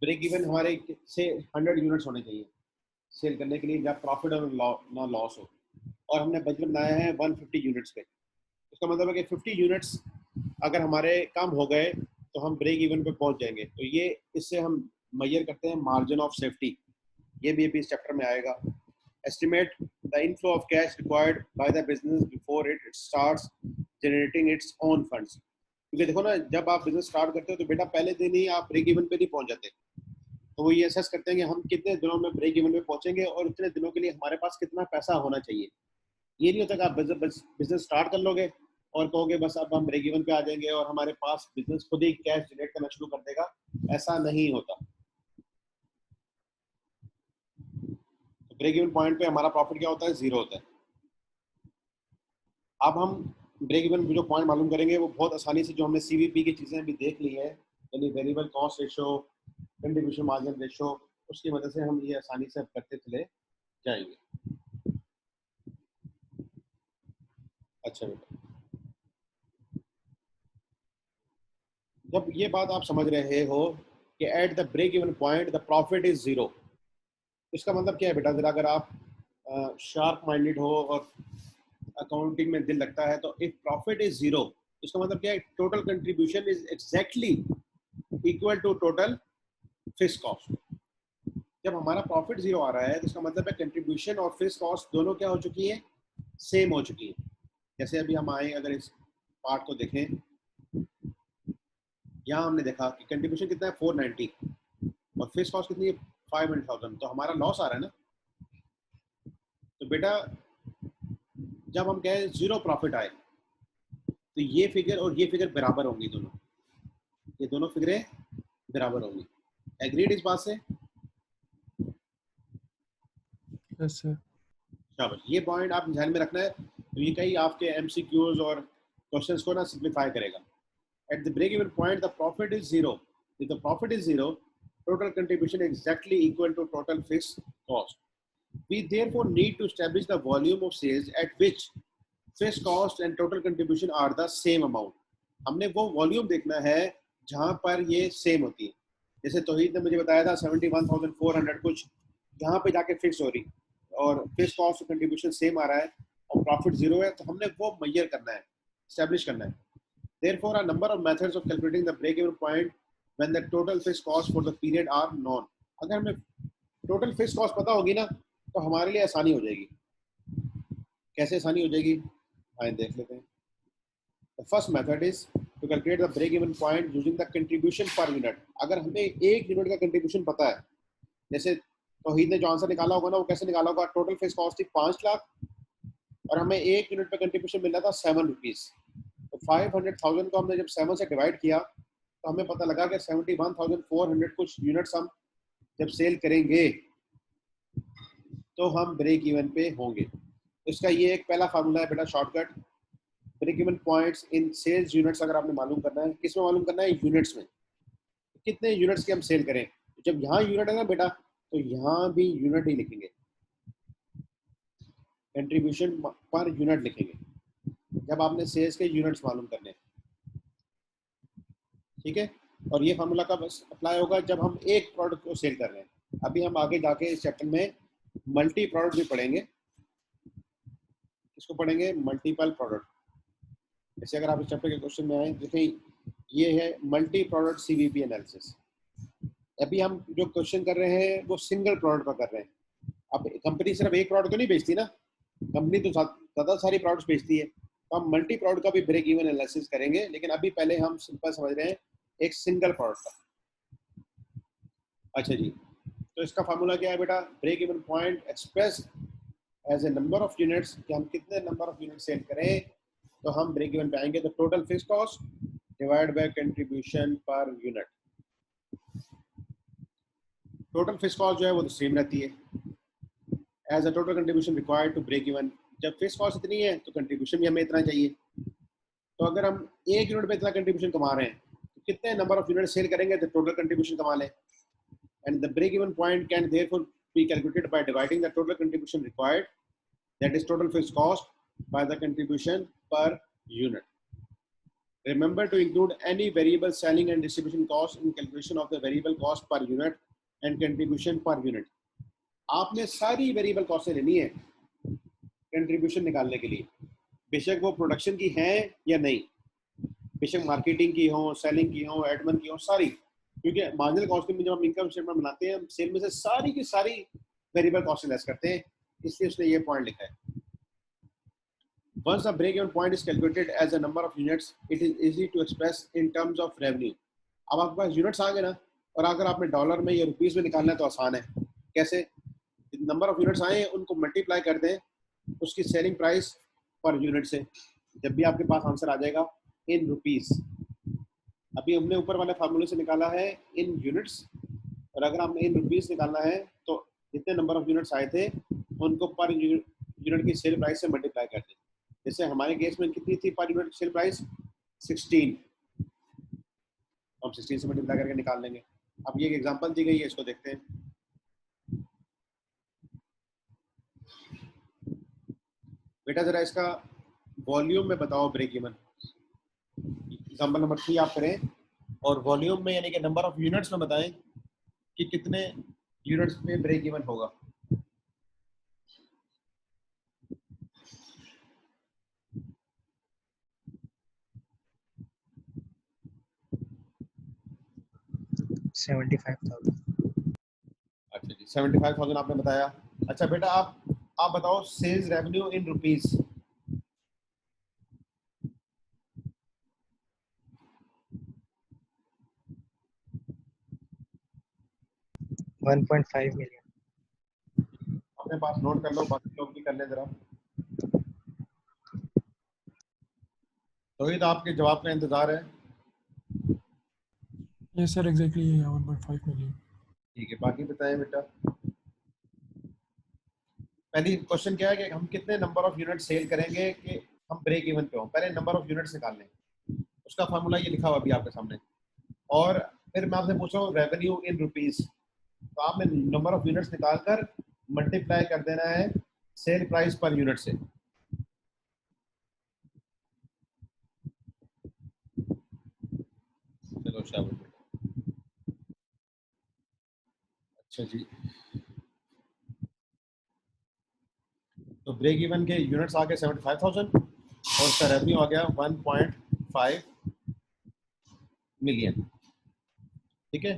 S1: break even हमारे से 100 units होने चाहिए cell करने के लिए जब प्रॉफिट और ना लॉस हो, और हमने बजट बनाया है 150 यूनिट्स पे। इसका मतलब है कि 50 यूनिट्स अगर हमारे कम हो गए तो हम ब्रेक इवन पे पहुंच जाएंगे। तो ये इससे हम मेजर करते हैं मार्जिन ऑफ सेफ्टी। ये भी अभी इस चैप्टर में आएगा। Estimate the inflow of cash required by the business before it starts generating its own funds. क्योंकि देखो ना, जब आप बिजनेस स्टार्ट करते हो तो बेटा पहले दिन ही आप ब्रेक इवन पे नहीं पहुंच जाते। तो वो ये असेस करते हैं कि हम कितने दिनों में ब्रेक इवन पे पहुंचेंगे और उतने दिनों के लिए हमारे पास कितना पैसा होना चाहिए। ये नहीं होता कि आप बिजनेस स्टार्ट कर लोगे और कहोगे बस अब हम ब्रेक इवन पे आ जाएंगे और हमारे पास बिजनेस खुद ही कैश जनरेट करना शुरू कर देगा। ऐसा नहीं होता। ब्रेक इवन पॉइंट पे हमारा प्रॉफिट क्या होता है? 0 होता है। अब हम ब्रेक इवन जो पॉइंट मालूम करेंगे वो बहुत आसानी से, जो हमने सीवीपी की चीजें भी देख ली है, यानी variable cost ratio, contribution margin ratio, उसकी मदद से हम ये आसानी से करते चले जाएंगे। अच्छा बेटा, जब ये बात आप समझ रहे हो कि at the break even point the profit is 0, इसका मतलब क्या है बेटा? जरा अगर आप शार्प माइंडेड हो और अकाउंटिंग में दिल लगता है, तो इफ प्रॉफिट इज 0 इसका मतलब क्या है? Total contribution is exactly equal to total fixed cost. जब हमारा प्रॉफिट 0 आ रहा है तो इसका मतलब है कंट्रीब्यूशन और फिक्स्ड कॉस्ट दोनों क्या हो चुकी है? सेम हो चुकी है। जैसे अभी हम आए, अगर इस पार्ट को देखें, यहाँ हमने देखा कि कंट्रीब्यूशन कितना है? 490 और फिक्स्ड कॉस्ट कितनी है? 500,000। तो हमारा लॉस आ रहा है ना। तो बेटा जब हम कहें 0 प्रॉफिट आए तो ये फिगर और ये फिगर बराबर होंगी, दोनों, ये दोनों फिगरें बराबर होंगी। एग्रीड इस बात से?
S2: Yes sir.
S1: शाबाश, ये पॉइंट आप ध्यान में रखना है। तो ये कई आपके एमसीक्यूज और क्वेश्चंस को ना सिंप्लीफाई करेगा। At the break even point the profit is 0। if the profit is 0, total contribution is exactly equal to total fixed cost. We therefore need to establish the volume of sales at which fixed cost and total contribution are the same amount. हमने वो volume देखना है जहां पर ये same होती है। जैसे तौहीद ने मुझे बताया था 71,400 कुछ यहाँ पे जाके फिक्स हो रही और फिक्स कॉस्ट और कंट्रीब्यूशन सेम आ रहा है और प्रॉफिट 0 है, तो हमने वो मेजर करना है, एस्टेब्लिश करना है। Therefore, a number of methods of calculating the break-even point when the total fixed cost for the period are known. अगर हमें टोटल फिक्स्ड कॉस्ट पता होगी ना तो हमारे लिए आसानी हो जाएगी। कैसे आसानी हो जाएगी? आइए देख लेते हैं। The first method is to calculate the break-even point using the contribution per unit. अगर हमें 1 यूनिट का कंट्रीब्यूशन पता है, जैसे तौहीद ने जो आंसर निकाला होगा ना, वो कैसे निकाला होगा? टोटल फिक्स्ड कॉस्ट थी 5 लाख और हमें 1 यूनिट पे कंट्रीब्यूशन मिला था 7 रुपीज। तो 500,000 को हमने जब 7 से डिवाइड किया तो हमें पता लगा कि 71,400 कुछ यूनिट्स हम जब सेल करेंगे तो हम ब्रेक इवन पे होंगे। इसका ये एक पहला फार्मूला है बेटा, shortcut. Break even points in sales units अगर आपने मालूम करना है, किस में मालूम करना है? यूनिट्स में। कितने यूनिट्स के हम सेल करें। जब यहाँ यूनिट है ना बेटा, तो यहाँ भी यूनिट ही लिखेंगे, कंट्रीब्यूशन पर यूनिट लिखेंगे जब आपने सेल्स के यूनिट्स मालूम करने। ठीक है, और ये फार्मूला कब अप्लाई होगा? जब हम एक प्रोडक्ट को सेल कर रहे हैं। अभी हम आगे जाके इस चैप्टर में मल्टी प्रोडक्ट भी पढ़ेंगे। इसको पढ़ेंगे मल्टीपल प्रोडक्ट। जैसे अगर आप इस चैप्टर के क्वेश्चन में आए, देखिए ये है मल्टी प्रोडक्ट सीवीपी एनालिसिस। अभी हम जो क्वेश्चन कर रहे हैं वो सिंगल प्रोडक्ट का कर रहे हैं। अब कंपनी सिर्फ एक प्रोडक्ट तो नहीं बेचती ना, कंपनी तो ज़्यादा सारी प्रोडक्ट्स बेचती है, तो हम मल्टी प्रोडक्ट का भी ब्रेक इवन एनालिसिस करेंगे, लेकिन अभी पहले हम सिंपल समझ रहे हैं एक सिंगल प्रोडक्ट का। अच्छा जी, तो इसका फार्मूला क्या है बेटा? Break even point express as a number of units, कि हम कितने नंबर ऑफ यूनिट सेल करें तो हम ब्रेक इवन पे आएंगे। तो total fix cost divide by contribution per unit. Total fix cost जो है वो तो सेम रहती है as a total contribution required to break even. जब फिक्स कॉस्ट इतनी है तो कंट्रीब्यूशन भी हमें इतना चाहिए। तो अगर हम एक यूनिट पे इतना कंट्रीब्यूशन कमा रहे हैं तो कितने नंबर ऑफ यूनिट सेल करेंगे तो टोटल कंट्रीब्यूशन कमा लें। And the break even point can therefore be calculated by dividing the total contribution required, that is total fixed cost, by the contribution per unit. Remember to include any variable selling and distribution cost in calculation of the variable cost per unit and contribution per unit. आपने सारी variable cost लेनी है contribution निकालने के लिए, बेशक वो production की हैं या नहीं, बेशक मार्केटिंग की हो, सेलिंग की हो, एडमिन की हो, सारी, क्योंकि मार्जिनल कॉस्टिंग में जब हम इनकम स्टेटमेंट बनाते हैं, हम सेल में से सारी की सारी वेरिएबल कॉस्ट लेस करते हैं, इसलिए उसने ये पॉइंट लिखा है। Once the break-even point is calculated as a number of units, it is easy to express in terms of revenue. अब आपके पास यूनिट्स आ गए ना, और अगर आपने डॉलर में या रुपीस में निकालना है तो आसान है। कैसे? नंबर ऑफ यूनिट्स आए उनको मल्टीप्लाई कर दें उसकी सेलिंग प्राइस पर यूनिट से, जब भी आपके पास आंसर आ जाएगा इन रुपीस। अभी हमने ऊपर वाले फार्मूले से निकाला है इन यूनिट्स, और अगर हमने इन रुपीस निकालना है तो जितने नंबर ऑफ यूनिट्स आए थे उनको पर यूनिट की सेल प्राइस से मल्टीप्लाई कर दें। जैसे हमारे केस में कितनी थी पर यूनिट सेल प्राइस? 16, हम 16 से मल्टीप्लाई करके निकाल लेंगे। अब ये एक एग्जांपल दी गई है, इसको देखते हैं। बेटा जरा इसका वॉल्यूम में बताओ ब्रेक इवन। एग्जांपल नंबर 3 आप करें और वॉल्यूम में यानी कि नंबर ऑफ यूनिट्स में बताएं कि कितने यूनिट्स पे ब्रेक इवन होगा। अच्छा जी, 75,000 आपने बताया। अच्छा बेटा आप बताओ sales revenue in rupees.
S3: 1.5 million.
S1: अपने पास नोट कर लो, बाकी लोग भी कर लें जरा। तो आपके जवाब का इंतजार है।
S2: Yes sir, exactly 1.5 million.
S1: ठीक है, बाकी बताएं बेटा। पहली क्वेश्चन क्या है कि हम कितने नंबर ऑफ यूनिट सेल करेंगे कि हम ब्रेक इवन पे हों। पहले नंबर ऑफ यूनिट्स निकाल लें, उसका फार्मूला ये लिखा हुआ अभी आपके सामने। और फिर मैं आपसे पूछ रहा हूँ रेवेन्यू इन रुपीस, तो आपने नंबर ऑफ यूनिट्स निकाल कर मल्टीप्लाई कर देना है सेल प्राइस पर यूनिट से। चलो शाबाश। अच्छा जी, तो ब्रेक इवन के यूनिट्स आ गए 75,000 और उसका रेवेन्यू आ गया 1.5 मिलियन। ठीक है,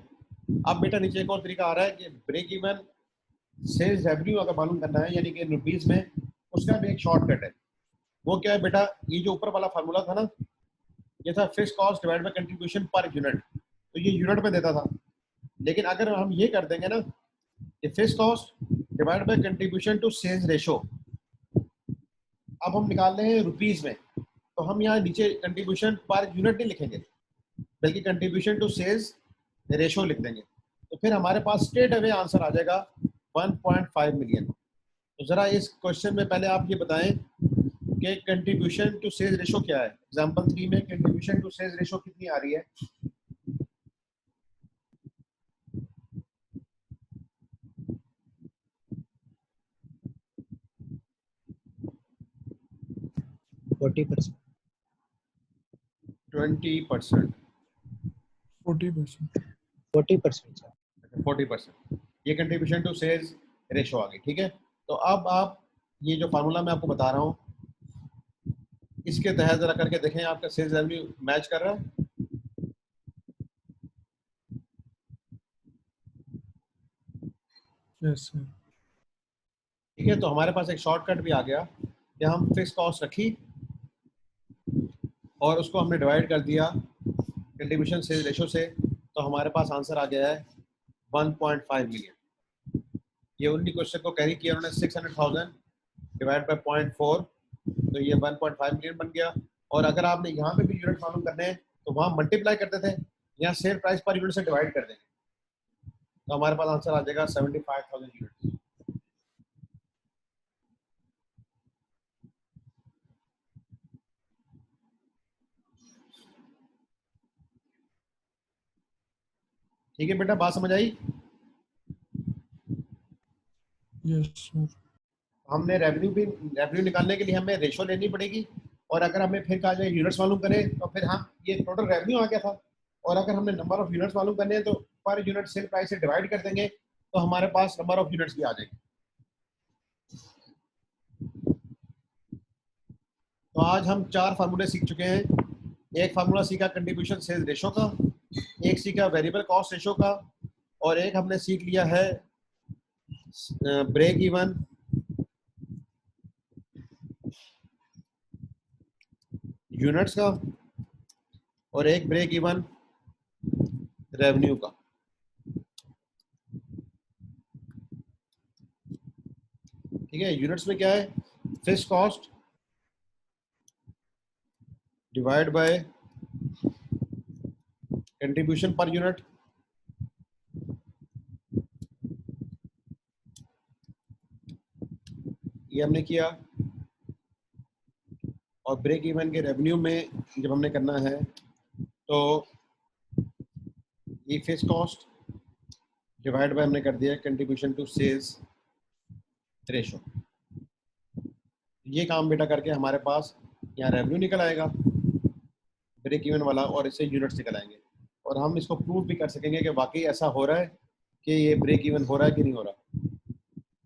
S1: अब बेटा नीचे एक और तरीका आ रहा है कि ब्रेक इवन सेल्स रेवेन्यू अगर मालूम करना है यानी कि रुपीस में, उसका भी एक शॉर्टकट है। वो क्या है बेटा? ये जो ऊपर वाला फार्मूला था ना, ये था fix cost divide by contribution per unit, तो ये यूनिट में देता था। लेकिन अगर हम ये कर देंगे ना, ये fix cost divide by contribution to sales ratio, अब हम निकाल रहे हैं रुपीस में, तो हम यहाँ नीचे कंट्रीब्यूशन पर यूनिट नहीं लिखेंगे बल्कि कंट्रीब्यूशन टू सेल्स रेशो लिख देंगे, तो फिर हमारे पास स्ट्रेट अवे आंसर आ जाएगा 1.5 मिलियन। तो जरा इस क्वेश्चन में पहले आप ये बताएं कि कंट्रीब्यूशन टू सेल्स रेशो क्या है। एग्जांपल 3 में कंट्रीब्यूशन टू सेल्स रेशो कितनी आ रही है?
S3: फोर्टी
S2: 20%.
S1: 20%।
S2: 40%.
S3: 40%।
S1: 40%, ये कंट्रीब्यूशन टू सेल्स रेशो आ गई। ठीक है, तो अब आप ये जो फार्मूला मैं आपको बता रहा हूँ इसके तहत जरा करके देखें आपका सेल्स रेवेन्यू मैच कर रहा है।
S2: Yes sir.
S1: ठीक है, तो हमारे पास एक शॉर्टकट भी आ गया या हम फिक्स कॉस्ट रखी और उसको हमने डिवाइड कर दिया कंट्रीब्यूशन सेल्स रेशो से, तो हमारे पास आंसर आ गया है 1.5 मिलियन। ये उन्हीं क्वेश्चन को कैरी किया उन्होंने 600,000 डिवाइड बाय 0.4, तो ये 1.5 मिलियन बन गया। और अगर आपने यहाँ पे भी यूनिट मालूम करने हैं तो वहाँ मल्टीप्लाई करते थे, यहाँ सेल प्राइस पर यूनिट से डिवाइड कर देंगे, तो हमारे पास आंसर आ जाएगा 75,000 यूनिट। ठीक है बेटा, बात समझ आई?
S2: Yes sir.
S1: हमने रेवेन्यू निकालने के लिए हमें रेशो लेनी पड़ेगी, और अगर हमें फिर कहा जाए यूनिट्स मालूम करें तो फिर हम ये टोटल रेवेन्यू आ गया था, और अगर हमने नंबर ऑफ यूनिट्स मालूम करने हैं तो पर यूनिट सेल प्राइस से डिवाइड कर देंगे, तो हमारे पास नंबर ऑफ यूनिट्स भी आ जाएंगे। तो आज हम 4 फार्मूले सीख चुके हैं। एक फार्मूला सीखा कंट्रीब्यूशन सेल्स रेशो का, एक सीखा वेरिएबल कॉस्ट रेशो का, और एक हमने सीख लिया है ब्रेक इवन यूनिट्स का, और एक ब्रेक इवन रेवेन्यू का। ठीक है, यूनिट्स में क्या है, fix cost divide by contribution per unit, ये हमने किया। और ब्रेक इवन के रेवेन्यू में जब हमने करना है तो ये फिक्स कॉस्ट डिवाइड बाय हमने कर दिया कंट्रीब्यूशन टू सेल्स रेशो। ये काम बेटा करके हमारे पास यहाँ रेवेन्यू निकल आएगा ब्रेक इवन वाला, और इससे यूनिट्स निकल आएंगे, और हम इसको प्रूव भी कर सकेंगे कि वाकई ऐसा हो रहा है कि ये ब्रेक इवन हो रहा है कि नहीं हो रहा।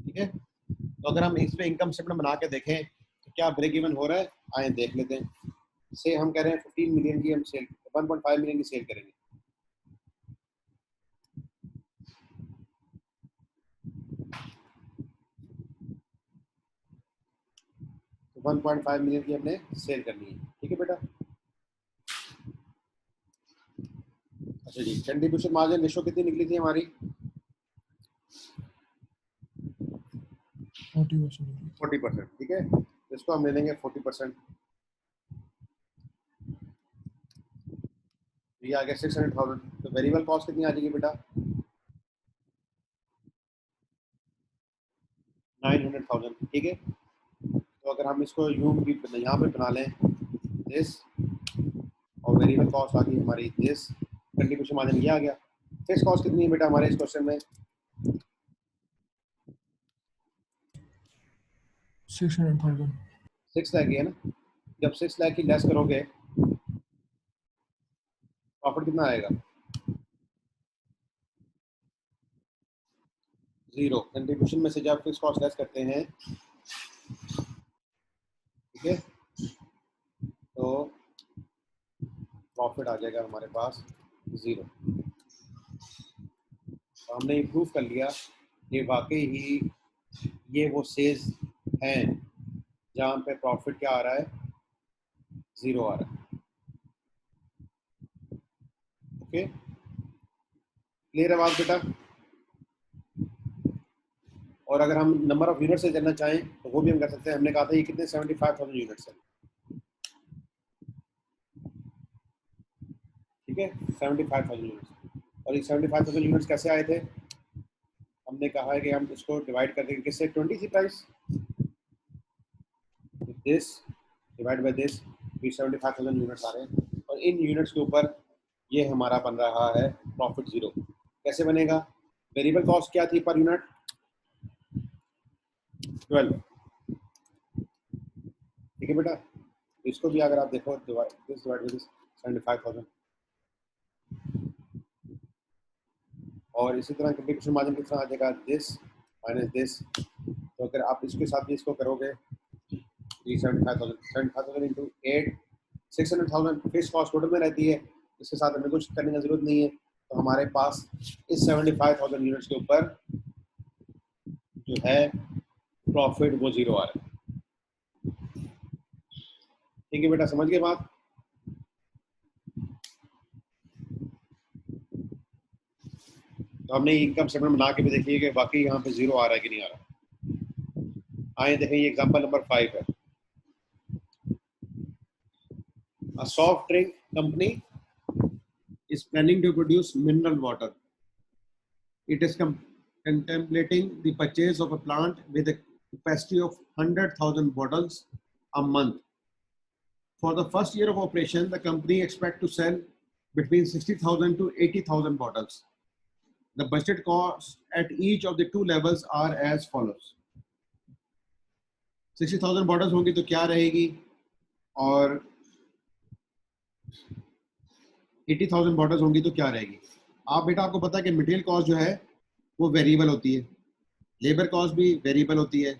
S1: ठीक है, तो अगर हम इस पे इनकम स्टेटमेंट बना के देखें तो क्या ब्रेक इवन हो रहा है, आए देख लेते हैं। से हम कह रहे हैं 15 मिलियन की हम सेल, 1.5 मिलियन की सेल करेंगे। तो 1.5 मिलियन की हमने सेल करनी है। ठीक है बेटा, अच्छा जी, कंट्रीब्यूशन मार्जिन रेशो कितनी निकली थी हमारी?
S2: 40%।
S1: 40%। ठीक है, तो इसको हम ले लेंगे 40%। ये आ गया 600,000। तो वेरिएबल कॉस्ट कितनी आ जाएगी बेटा? 900,000। ठीक है, तो अगर हम इसको यूं भी यहाँ पे बना लें दिस, और वेरिएबल कॉस्ट आ गई हमारी दिस, कंट्रीब्यूशन मार्जिन ये आ गया। फिक्स कॉस्ट कितनी है बेटा हमारे इस क्वेश्चन में?
S2: 600,000।
S1: 6 लाख की है ना। जब 6 लाख की लेस करोगे प्रॉफिट कितना आएगा? 0। कंट्रीब्यूशन में से जब फिक्स कॉस्ट लेस करते हैं, ठीक है, तो प्रॉफिट आ जाएगा हमारे पास 0। तो हमने इम्प्रूव कर लिया कि वाकई ही ये वो सेल्स हैं जहाँ पे प्रॉफिट क्या आ रहा है, 0 आ रहा है। ओके, क्लियर है बात बेटा? और अगर हम नंबर ऑफ यूनिट से जानना चाहें तो वो भी हम कर सकते हैं। हमने कहा था ये कितने 75,000 यूनिट्स है। ठीक है, 75,000 यूनिट्स। और ये 75,000 यूनिट्स कैसे आए थे? हमने कहा है कि हम इसको डिवाइड कर देंगे किससे? 20 थी price, this divide by this, 75,000 units आ रहे हैं, और इन यूनिट्स के ऊपर ये हमारा बन रहा है प्रॉफिट 0। कैसे बनेगा? वेरिएबल कॉस्ट क्या थी पर यूनिट? 12। ठीक है बेटा, इसको भी अगर आप देखो डिवाइड बाय दिस 75,000, और इसी तरह कंट्रीब्यूशन मार्जिन कितना आ जाएगा? This minus this. तो अगर आप इसके साथ भी इसको करोगे 75,000 इंटू 8, 600,000 फिक्स कॉस्ट टोटल में रहती है, इसके साथ हमें कुछ करने की जरूरत नहीं है। तो हमारे पास इस 75,000 यूनिट्स के ऊपर जो है प्रॉफिट वो 0 आ रहा है। ठीक है बेटा, समझ गए बात? तो हमने इनकम स्टेटमेंट बना के भी देखिए कि बाकी यहाँ पे जीरो आ रहा है कि नहीं आ रहा। आइए देखें, ये एग्जांपल नंबर 5 है। A soft drink company is planning to produce mineral water. It is contemplating the purchase of a plant with a capacity of 100,000 bottles a month. For the first year of operation, the company expects to sell between 60,000 to 80,000 bottles. The budget costs at each of the two levels are as follows. 60,000 bottles होंगी तो क्या रहेगी, और 80,000 bottles होंगी तो क्या रहेगी। आप बेटा, आपको पता है कि मटेरियल कॉस्ट जो है वो वेरिएबल होती है, लेबर कॉस्ट भी वेरिएबल होती है।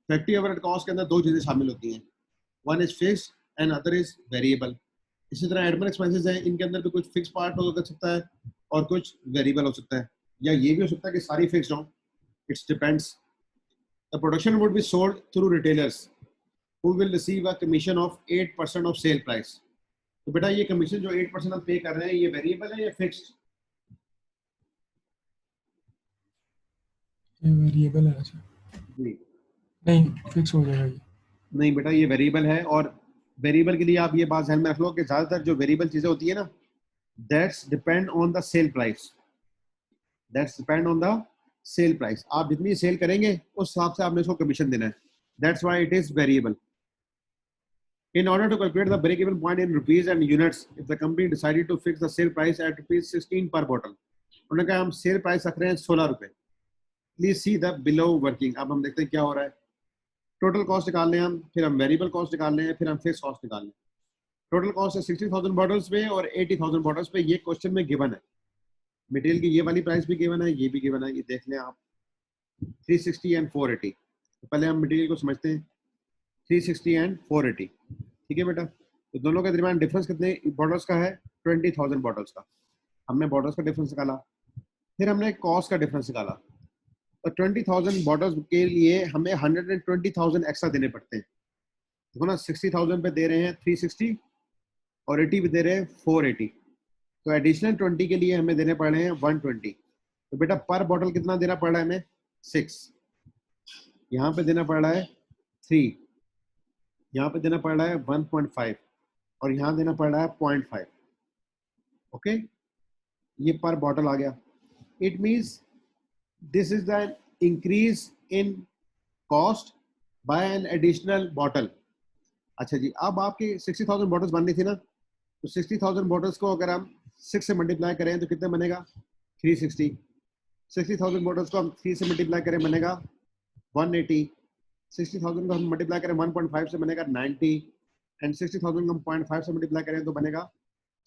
S1: फैक्ट्री ओवरहेड कॉस्ट के अंदर दो चीज़ें शामिल होती हैं, one is fixed and other is variable. इसी तरह एडमिन एक्सपेंसेस हैं, इनके अंदर भी कुछ फिक्स पार्ट हो सकता है और कुछ वेरिएबल हो सकता है, या ये भी हो सकता है कि सारी फिक्स्ड हो। It's depends. The production would be sold through retailers who will receive a commission of 8% of sale price. तो बेटा ये कमीशन जो 8% हम पे कर रहे हैं, ये वेरिएबल है या फिक्स्ड?
S2: ये वेरिएबल है। अच्छा नहीं, फिक्स हो जाएगा ये।
S1: नहीं बेटा, ये वेरिएबल है, और वेरिएबल के लिए आप ये बात ध्यान में रख लो कि ज्यादातर जो वेरिएबल चीजें होती है ना, that's depend on the sale price. That's depend on the sale price. आप जितनी सेल करेंगे उस हिसाब से आपने इसको कमीशन देना है। That's why it is variable. In order to calculate the break-even point in rupees and units, if the company decided to fix the sale price at rupees 16 per bottle, उन्होंने कहा हम सेल प्राइस रख रहे हैं 16 रुपए। Please see the below working. अब हम देखते हैं क्या हो रहा है। टोटल कॉस्ट निकाल लें हम, फिर हम वेरिएबल कॉस्ट निकाल लें, फिर हम फिक्स कॉस्ट निकाल लें। टोटल कॉस्ट है 60,000 बॉटल्स पे और 80,000 बॉटल्स पे। ये क्वेश्चन में गिवन है। मटेरियल की ये वाली प्राइस भी गिवन है, ये भी गिवन है, ये देख लें आप, 360 एंड 480। तो पहले हम मटेरियल को समझते हैं, 360 एंड 480। ठीक है बेटा, तो दोनों के दरमियान डिफरेंस कितने बॉटल्स का है? 20,000 बॉटल्स का। हमने बॉटल्स का डिफरेंस निकाला, फिर हमने कॉस्ट का डिफरेंस निकाला। तो 20,000 बॉटल्स के लिए हमें 120,000 एक्स्ट्रा देने पड़ते हैं। देखो ना, 60,000 पे दे रहे हैं 360 और 80 पे दे रहे हैं 480। तो एडिशनल 20 के लिए हमें देने पड़ रहे हैं 120। तो बेटा पर बॉटल कितना देना पड़ रहा है हमें? 6। यहाँ पे देना पड़ रहा है 3, यहाँ पे देना पड़ रहा है 1.5 और यहाँ देना पड़ रहा है 0.5। ओके, ये पर बॉटल आ गया। It means this is the increase in cost by an additional bottle. अच्छा जी, अब आपकी 60,000 बॉटल्स बननी थी ना, तो 60,000 बॉटल्स को अगर हम 6 से मल्टीप्लाई करें तो कितने बनेगा? 360। 60,000 बॉटल्स को हम 3 से मल्टीप्लाई करें बनेगा 180। 60,000 को हम मल्टीप्लाई करें 1.5 से बनेगा 90 एंड 60,000 को हम 0.5 से मल्टीप्लाई करें तो बनेगा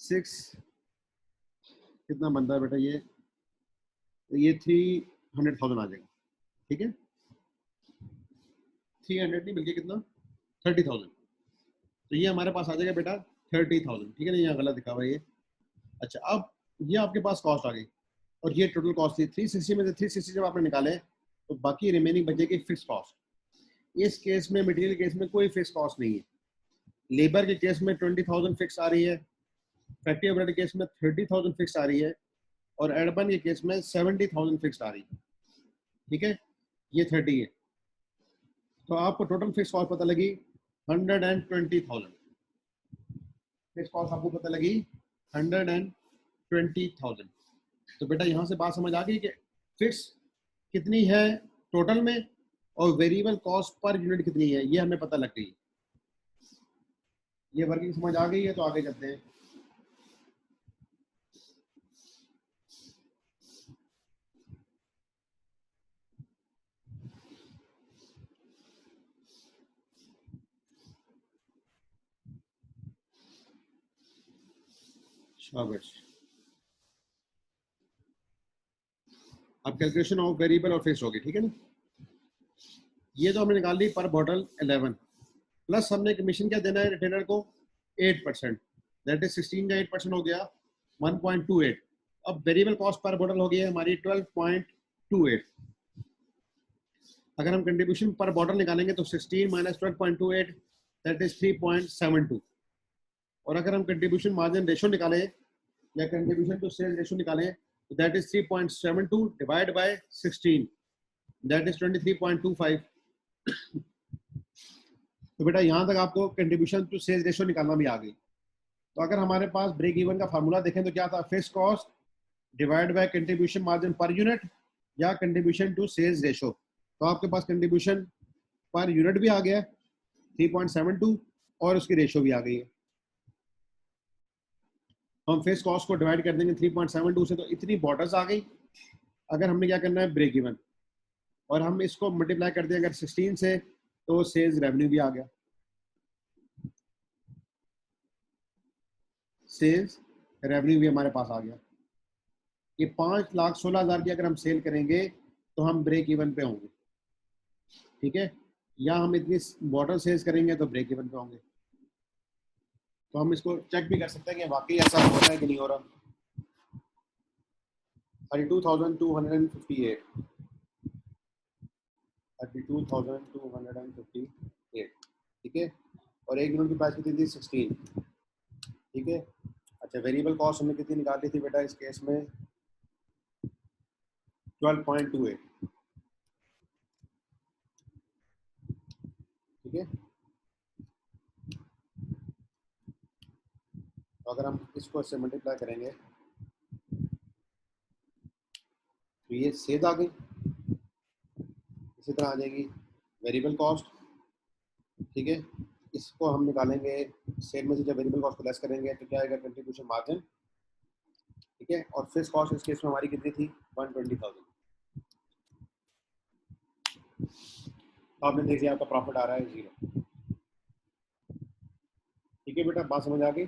S1: 6। कितना बनता है बेटा ये? तो ये 300,000 आ जाएगा। ठीक है, 300 नहीं बल्कि कितना, 30,000। तो ये हमारे पास आ जाएगा बेटा 30,000। ठीक है ना, यहाँ गलत लिखा हुआ है ये। अच्छा, अब ये आपके पास कॉस्ट आ गई और ये टोटल कॉस्ट थी 360 में से 360 जब आपने निकाले तो बाकी रिमेनिंग बचेगी फिक्स कॉस्ट। इस केस में, मटेरियल केस में कोई फिक्स कॉस्ट नहीं है। लेबर के केस में 20,000 फिक्स आ रही है, फैक्ट्री ओवरहेड के केस में 30,000 फिक्स आ रही है और एडबन के केस में 70,000 फिक्स आ रही है। ठीक है, ये 30 है। तो आपको टोटल फिक्स कॉस्ट पता लगी 120,000। फिक्स कॉस्ट आपको पता लगी 120,000। तो बेटा यहाँ से बात समझ आ गई कि फिक्स कितनी है टोटल में और वेरिएबल कॉस्ट पर यूनिट कितनी है, ये हमें पता लग गई। ये वर्किंग समझ आ गई है, तो आगे चलते हैं। शाबाश। अब कैलकुलेशन ऑफ वेरिएबल और फिक्स होगी। ठीक है ना, ये तो हमने निकाल ली पर बॉटल 11 प्लस हमने कमीशन क्या देना है रिटेलर को? 8%। दैट इज 16 का 8% हो गया 1.28। अब वेरिएबल कॉस्ट पर बॉटल हो गई है हमारी 12.28। अगर हम कंट्रीब्यूशन पर बॉटल निकालेंगे तो 16 माइनस 12.28 दैट इज 3.72। और अगर हम कंट्रीब्यूशन मार्जिन रेशो निकालें या कंट्रीब्यूशन टू सेल्स रेशो निकालें तो that is 3.72 divide by 16, that is 23.25। तो बेटा यहाँ तक आपको कंट्रीब्यूशन टू सेल्स रेशो निकालना भी आ गई। तो अगर हमारे पास ब्रेक इवन का फार्मूला देखें तो क्या था, fixed cost divide by contribution margin per unit या कंट्रीब्यूशन टू सेल्स रेशो। तो आपके पास कंट्रीब्यूशन पर यूनिट भी आ गया 3.72 और उसकी रेशो भी आ गई है। हम फिक्स्ड कॉस्ट को डिवाइड कर देंगे 3.72 से, तो इतनी बॉर्डर्स आ गई। अगर हमने क्या करना है, ब्रेक इवन, और हम इसको मल्टीप्लाई कर दें अगर 16 से तो सेल्स रेवेन्यू भी आ गया। सेल्स रेवेन्यू भी हमारे पास आ गया। ये 5,16,000 की अगर हम सेल करेंगे तो हम ब्रेक इवन पे होंगे, ठीक है, या हम इतनी बॉटल सेल्स करेंगे तो ब्रेक इवन पे होंगे। तो हम इसको चेक भी कर सकते हैं कि वाकई ऐसा हो रहा है कि नहीं हो रहा। 32,258 32,258, ठीक है, और एक यूनिट की प्राइस कितनी थी, 16, ठीक है। अच्छा, वेरिएबल कॉस्ट हमने कितनी निकाली थी बेटा इस केस में, 12.28, ठीक है। तो अगर हम इसको इससे मल्टीप्लाई करेंगे तो ये सेल आ गई। इसी तरह आ जाएगी वेरिएबल कॉस्ट, ठीक है। इसको हम निकालेंगे सेल में से, जब वेरिएबल कॉस्ट को लेस करेंगे तो क्या आएगा, कंट्रीब्यूशन मार्जिन, ठीक है। और फिक्स्ड कॉस्ट इस केस में हमारी कितनी थी, 120,000। तो आपने देख लिया आपका प्रॉफिट आ रहा है 0, ठीक है बेटा, बात समझ आ गई।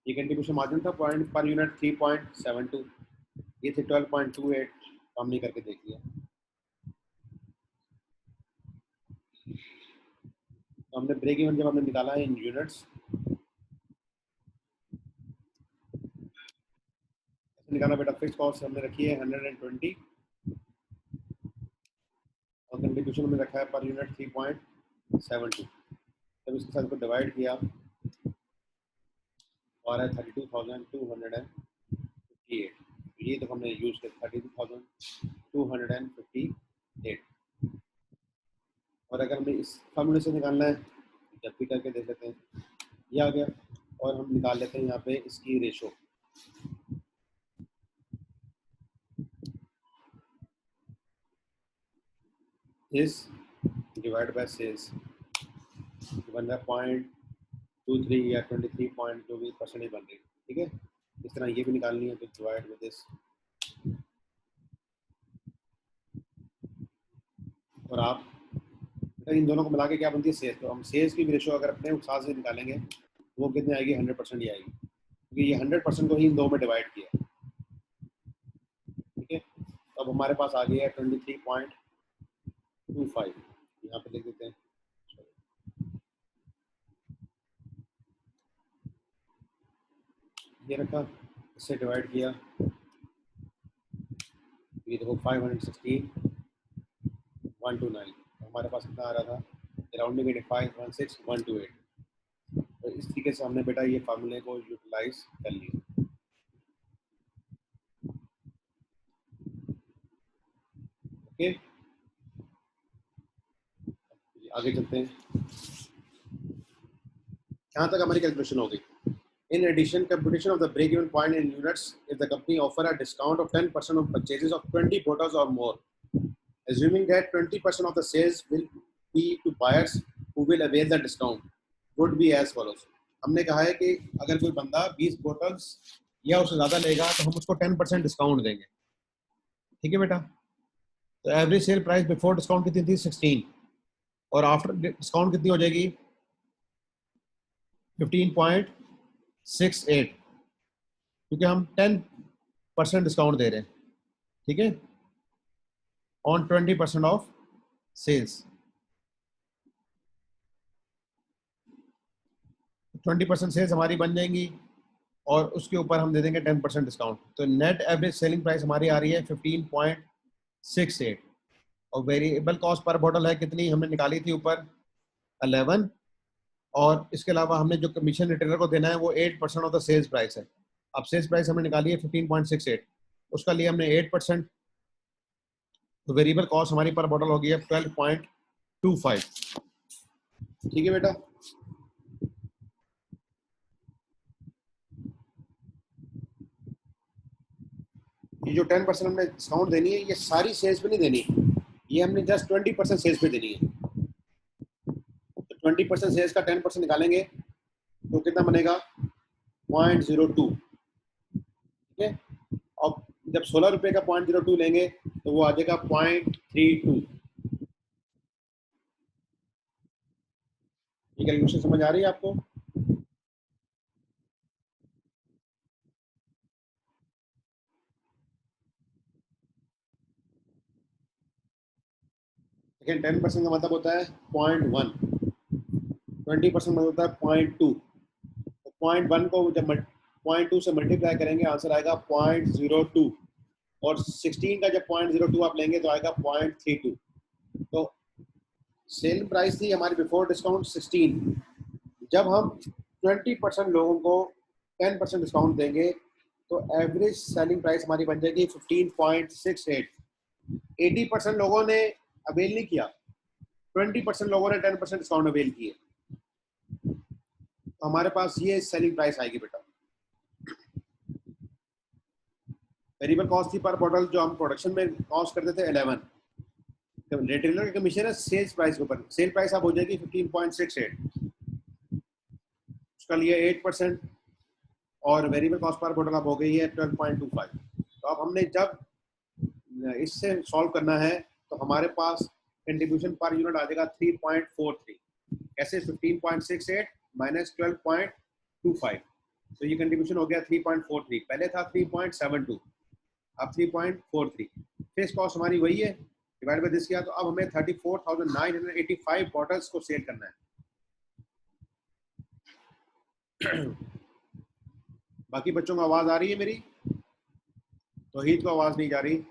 S1: ये कंट्रीब्यूशन मार्जिन था पॉइंट पर यूनिट 3.72, ये थे 12.28, तो हमने करके देख लिया। तो हमने ब्रेक इवन जब हमने निकाला है इन यूनिट्स, निकाला बेटा, फिक्स कॉस्ट हमने रखी है 120 और कंट्रीब्यूशन में रखा है पर यूनिट 3.72। जब इसके साथ को डिवाइड किया और है 32,258, ये तो हमने यूज किया 32,258। और अगर हमें इस फार्मूले से निकालना है जब भी करके देख लेते हैं, ये आ गया। और हम निकाल लेते हैं यहाँ पे इसकी रेशो, इस डिवाइड बाय सेल्स, बन रहा है 0.23 या 23.2% बन रही है, ठीक है। इस तरह ये भी निकालनी है तो डिवाइड विद दिस, और आप इन दोनों को मिला के क्या बनती है, सेल्स। तो हम सेल्स की रेशो अगर अपने उत्साह से निकालेंगे वो कितनी आएगी, 100% ही आएगी, क्योंकि ये 100% को ही इन दो में डिवाइड किया, ठीक है। तो अब हमारे पास आ गया है 23.25, यहाँ पे लिख देते हैं, ये रखा, इससे डिवाइड किया, ये देखो 516,129, हमारे पास कितना आ रहा था, राउंडिंग 516,128। तो इस तरीके से हमने बेटा ये फार्मूले को यूटिलाइज कर लिया, ओके। आगे चलते हैं, यहाँ तक हमारी कैलकुलेशन हो गई। In addition, computation of the break-even point in units if the company offer a discount of 10% of purchases of 20 bottles or more, assuming that 20% of the sales will be to buyers who will avail the discount, would be as follows. हमने कहा है कि अगर कोई बंदा 20 bottles या उससे ज़्यादा लेगा तो हम उसको 10% डिस्काउंट देंगे, ठीक है बेटा। तो average sale price before discount कितनी थी, 16, और आफ्टर डिस्काउंट कितनी हो जाएगी, 15.68, क्योंकि हम 10% डिस्काउंट दे रहे हैं, ठीक है, ऑन 20% ऑफ सेल्स। 20% सेल्स हमारी बन जाएंगी और उसके ऊपर हम दे देंगे 10% डिस्काउंट। तो नेट एवरेज सेलिंग प्राइस हमारी आ रही है 15.68, और वेरिएबल कॉस्ट पर बॉटल है कितनी, हमने निकाली थी ऊपर 11, और इसके अलावा हमने जो कमीशन रिटेलर को देना है वो 8% ऑफ द सेल्स प्राइस है। अब सेल्स प्राइस हमने निकाली है 15.68, उसका लिए हमने 8%, तो वेरिएबल कॉस्ट हमारी पर बॉटल हो गई है 12.25। ठीक है बेटा, ये जो 10% हमने डिस्काउंट देनी है ये सारी सेल्स पे नहीं देनी है, ये हमने जस्ट 20% सेल्स पे देनी है। तो 20% सेल्स का 10% निकालेंगे तो कितना बनेगा 0.02। ठीक है, और जब 16 रुपए का 0.02 लेंगे तो वो आ जाएगा 0.32। ये कैलकुलेशन समझ आ रही है आपको? लेकिन 10% का मतलब होता है 0.1, 20% मतलब होता है 0.2। तो 0.1 को जब 0.2 से मल्टीप्लाई करेंगे आंसर आएगा 0.02, और 16 का जब 0.02 आप लेंगे तो आएगा 0.32। तो सेल प्राइस थी हमारी बिफोर डिस्काउंट 16, जब हम 20% लोगों को 10% डिस्काउंट देंगे तो एवरेज सेलिंग प्राइस हमारी बन जाएगी 15.68। 80% लोगों ने अवेल नहीं किया, 20% लोगों ने 10% डिस्काउंट अवेल किए, तो हमारे पास ये सेलिंग प्राइस आएगी बेटा। वेरिएबल कॉस्ट थी पर बॉटल जो हम प्रोडक्शन में कॉस्ट करते थे 11, रिटेलर की कमीशन है सेल्स प्राइस के ऊपर, सेल प्राइस आप हो जाएगी 15.68, उसका लिए 8%, और वेरिएबल कॉस्ट पर बॉटल अब हो गई है 12.25। तो अब हमने जब इससे सॉल्व करना है तो हमारे पास कंट्रीब्यूशन पर यूनिट आ जाएगा 3.43। कैसे? 15.68 माइनस 12.25, तो ये कंट्रीब्यूशन हो गया 3.43, पहले था 3.72, अब 3.43। फेस कॉस्ट हमारी वही है, डिवाइड बाय दिस किया, तो अब हमें 34,985 बॉटल्स को सेल करना है। बाकी बच्चों को आवाज आ रही है मेरी? तौहीद को आवाज नहीं जा रही?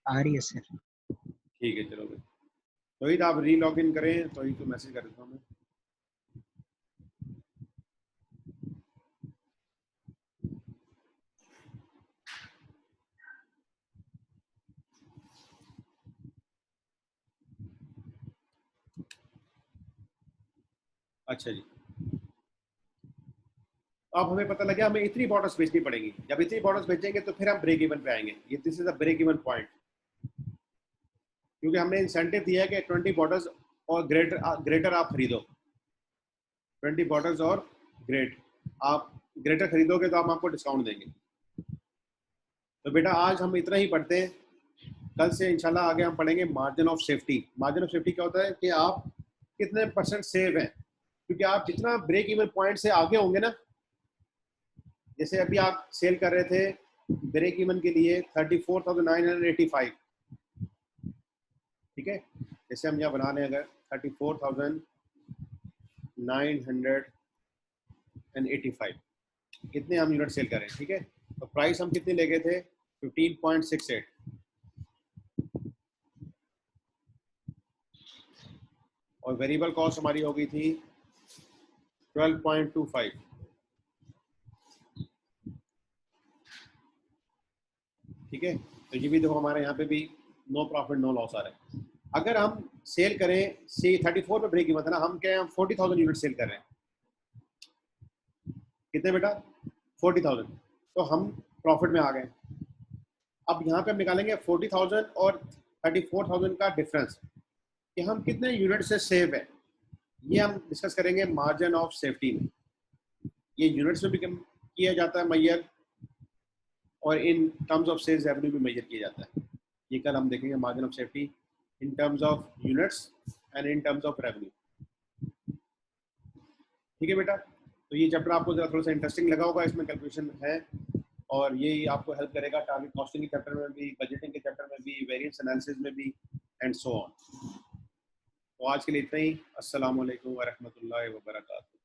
S3: आ रही है सर।
S1: ठीक है, चलो तौहीद आप रीलॉग इन करें, तौहीद को मैसेज कर देता हूँ मैं। अच्छा जी, अब हमें पता लगा हमें इतनी बॉटल्स बेचनी पड़ेगी, जब इतनी बॉटल्स बेचेंगे तो फिर हम ब्रेक इवन पे आएंगे। ये this is a break even point, क्योंकि हमने इंसेंटिव दिया है कि 20 बॉटल्स और ग्रेटर आप खरीदो, 20 बॉटल्स और आप ग्रेटर खरीदोगे तो हम आपको डिस्काउंट देंगे। तो बेटा आज हम इतना ही पढ़ते हैं, कल से इंशाल्लाह आगे हम पढ़ेंगे margin of safety. Margin of safety क्या होता है कि आप कितने % सेव हैं, क्योंकि आप जितना ब्रेक इवन पॉइंट से आगे होंगे ना, जैसे अभी आप सेल कर रहे थे ब्रेक इवन के लिए 34,985, ठीक है, जैसे हम यहाँ बना लें अगर 34,985 कितने हम यूनिट सेल कर रहे हैं, ठीक है, तो प्राइस हम कितने ले गए थे 15.68, और वेरिएबल कॉस्ट हमारी हो गई थी 12.25। ठीक है, तो ये भी देखो हमारे यहाँ पे भी नो प्रॉफिट नो लॉस आ रहा है। अगर हम सेल करें सी 34 पे ब्रेक इवन था ना, हम क्या 40,000 यूनिट सेल कर रहे हैं, कितने बेटा 40,000, तो हम प्रॉफिट में आ गए। अब यहाँ पे हम निकालेंगे 40,000 और 34,000 का डिफरेंस कि हम कितने यूनिट से सेव है, ये हम डिस्कस करेंगे मार्जिन ऑफ सेफ्टी में। ये यूनिट्स में भी किया जाता है मैयर, और in terms of sales revenue भी मेजर किया जाता है। ये कल हम देखेंगे margin of safety in terms of units and in terms of revenue. ठीक है बेटा, तो ये चैप्टर आपको जरा थोड़ा सा इंटरेस्टिंग लगा होगा, इसमें कैलकुलेशन है और ये आपको हेल्प करेगा टारगेट कॉस्टिंग के चैप्टर में भी, बजटिंग के चैप्टर में भी, वेरिएंस एनालिसिस में भी, एंड सो ऑन। तो आज के लिए इतना ही। अस्सलाम वालेकुम व रहमतुल्लाहि व बरकातहू।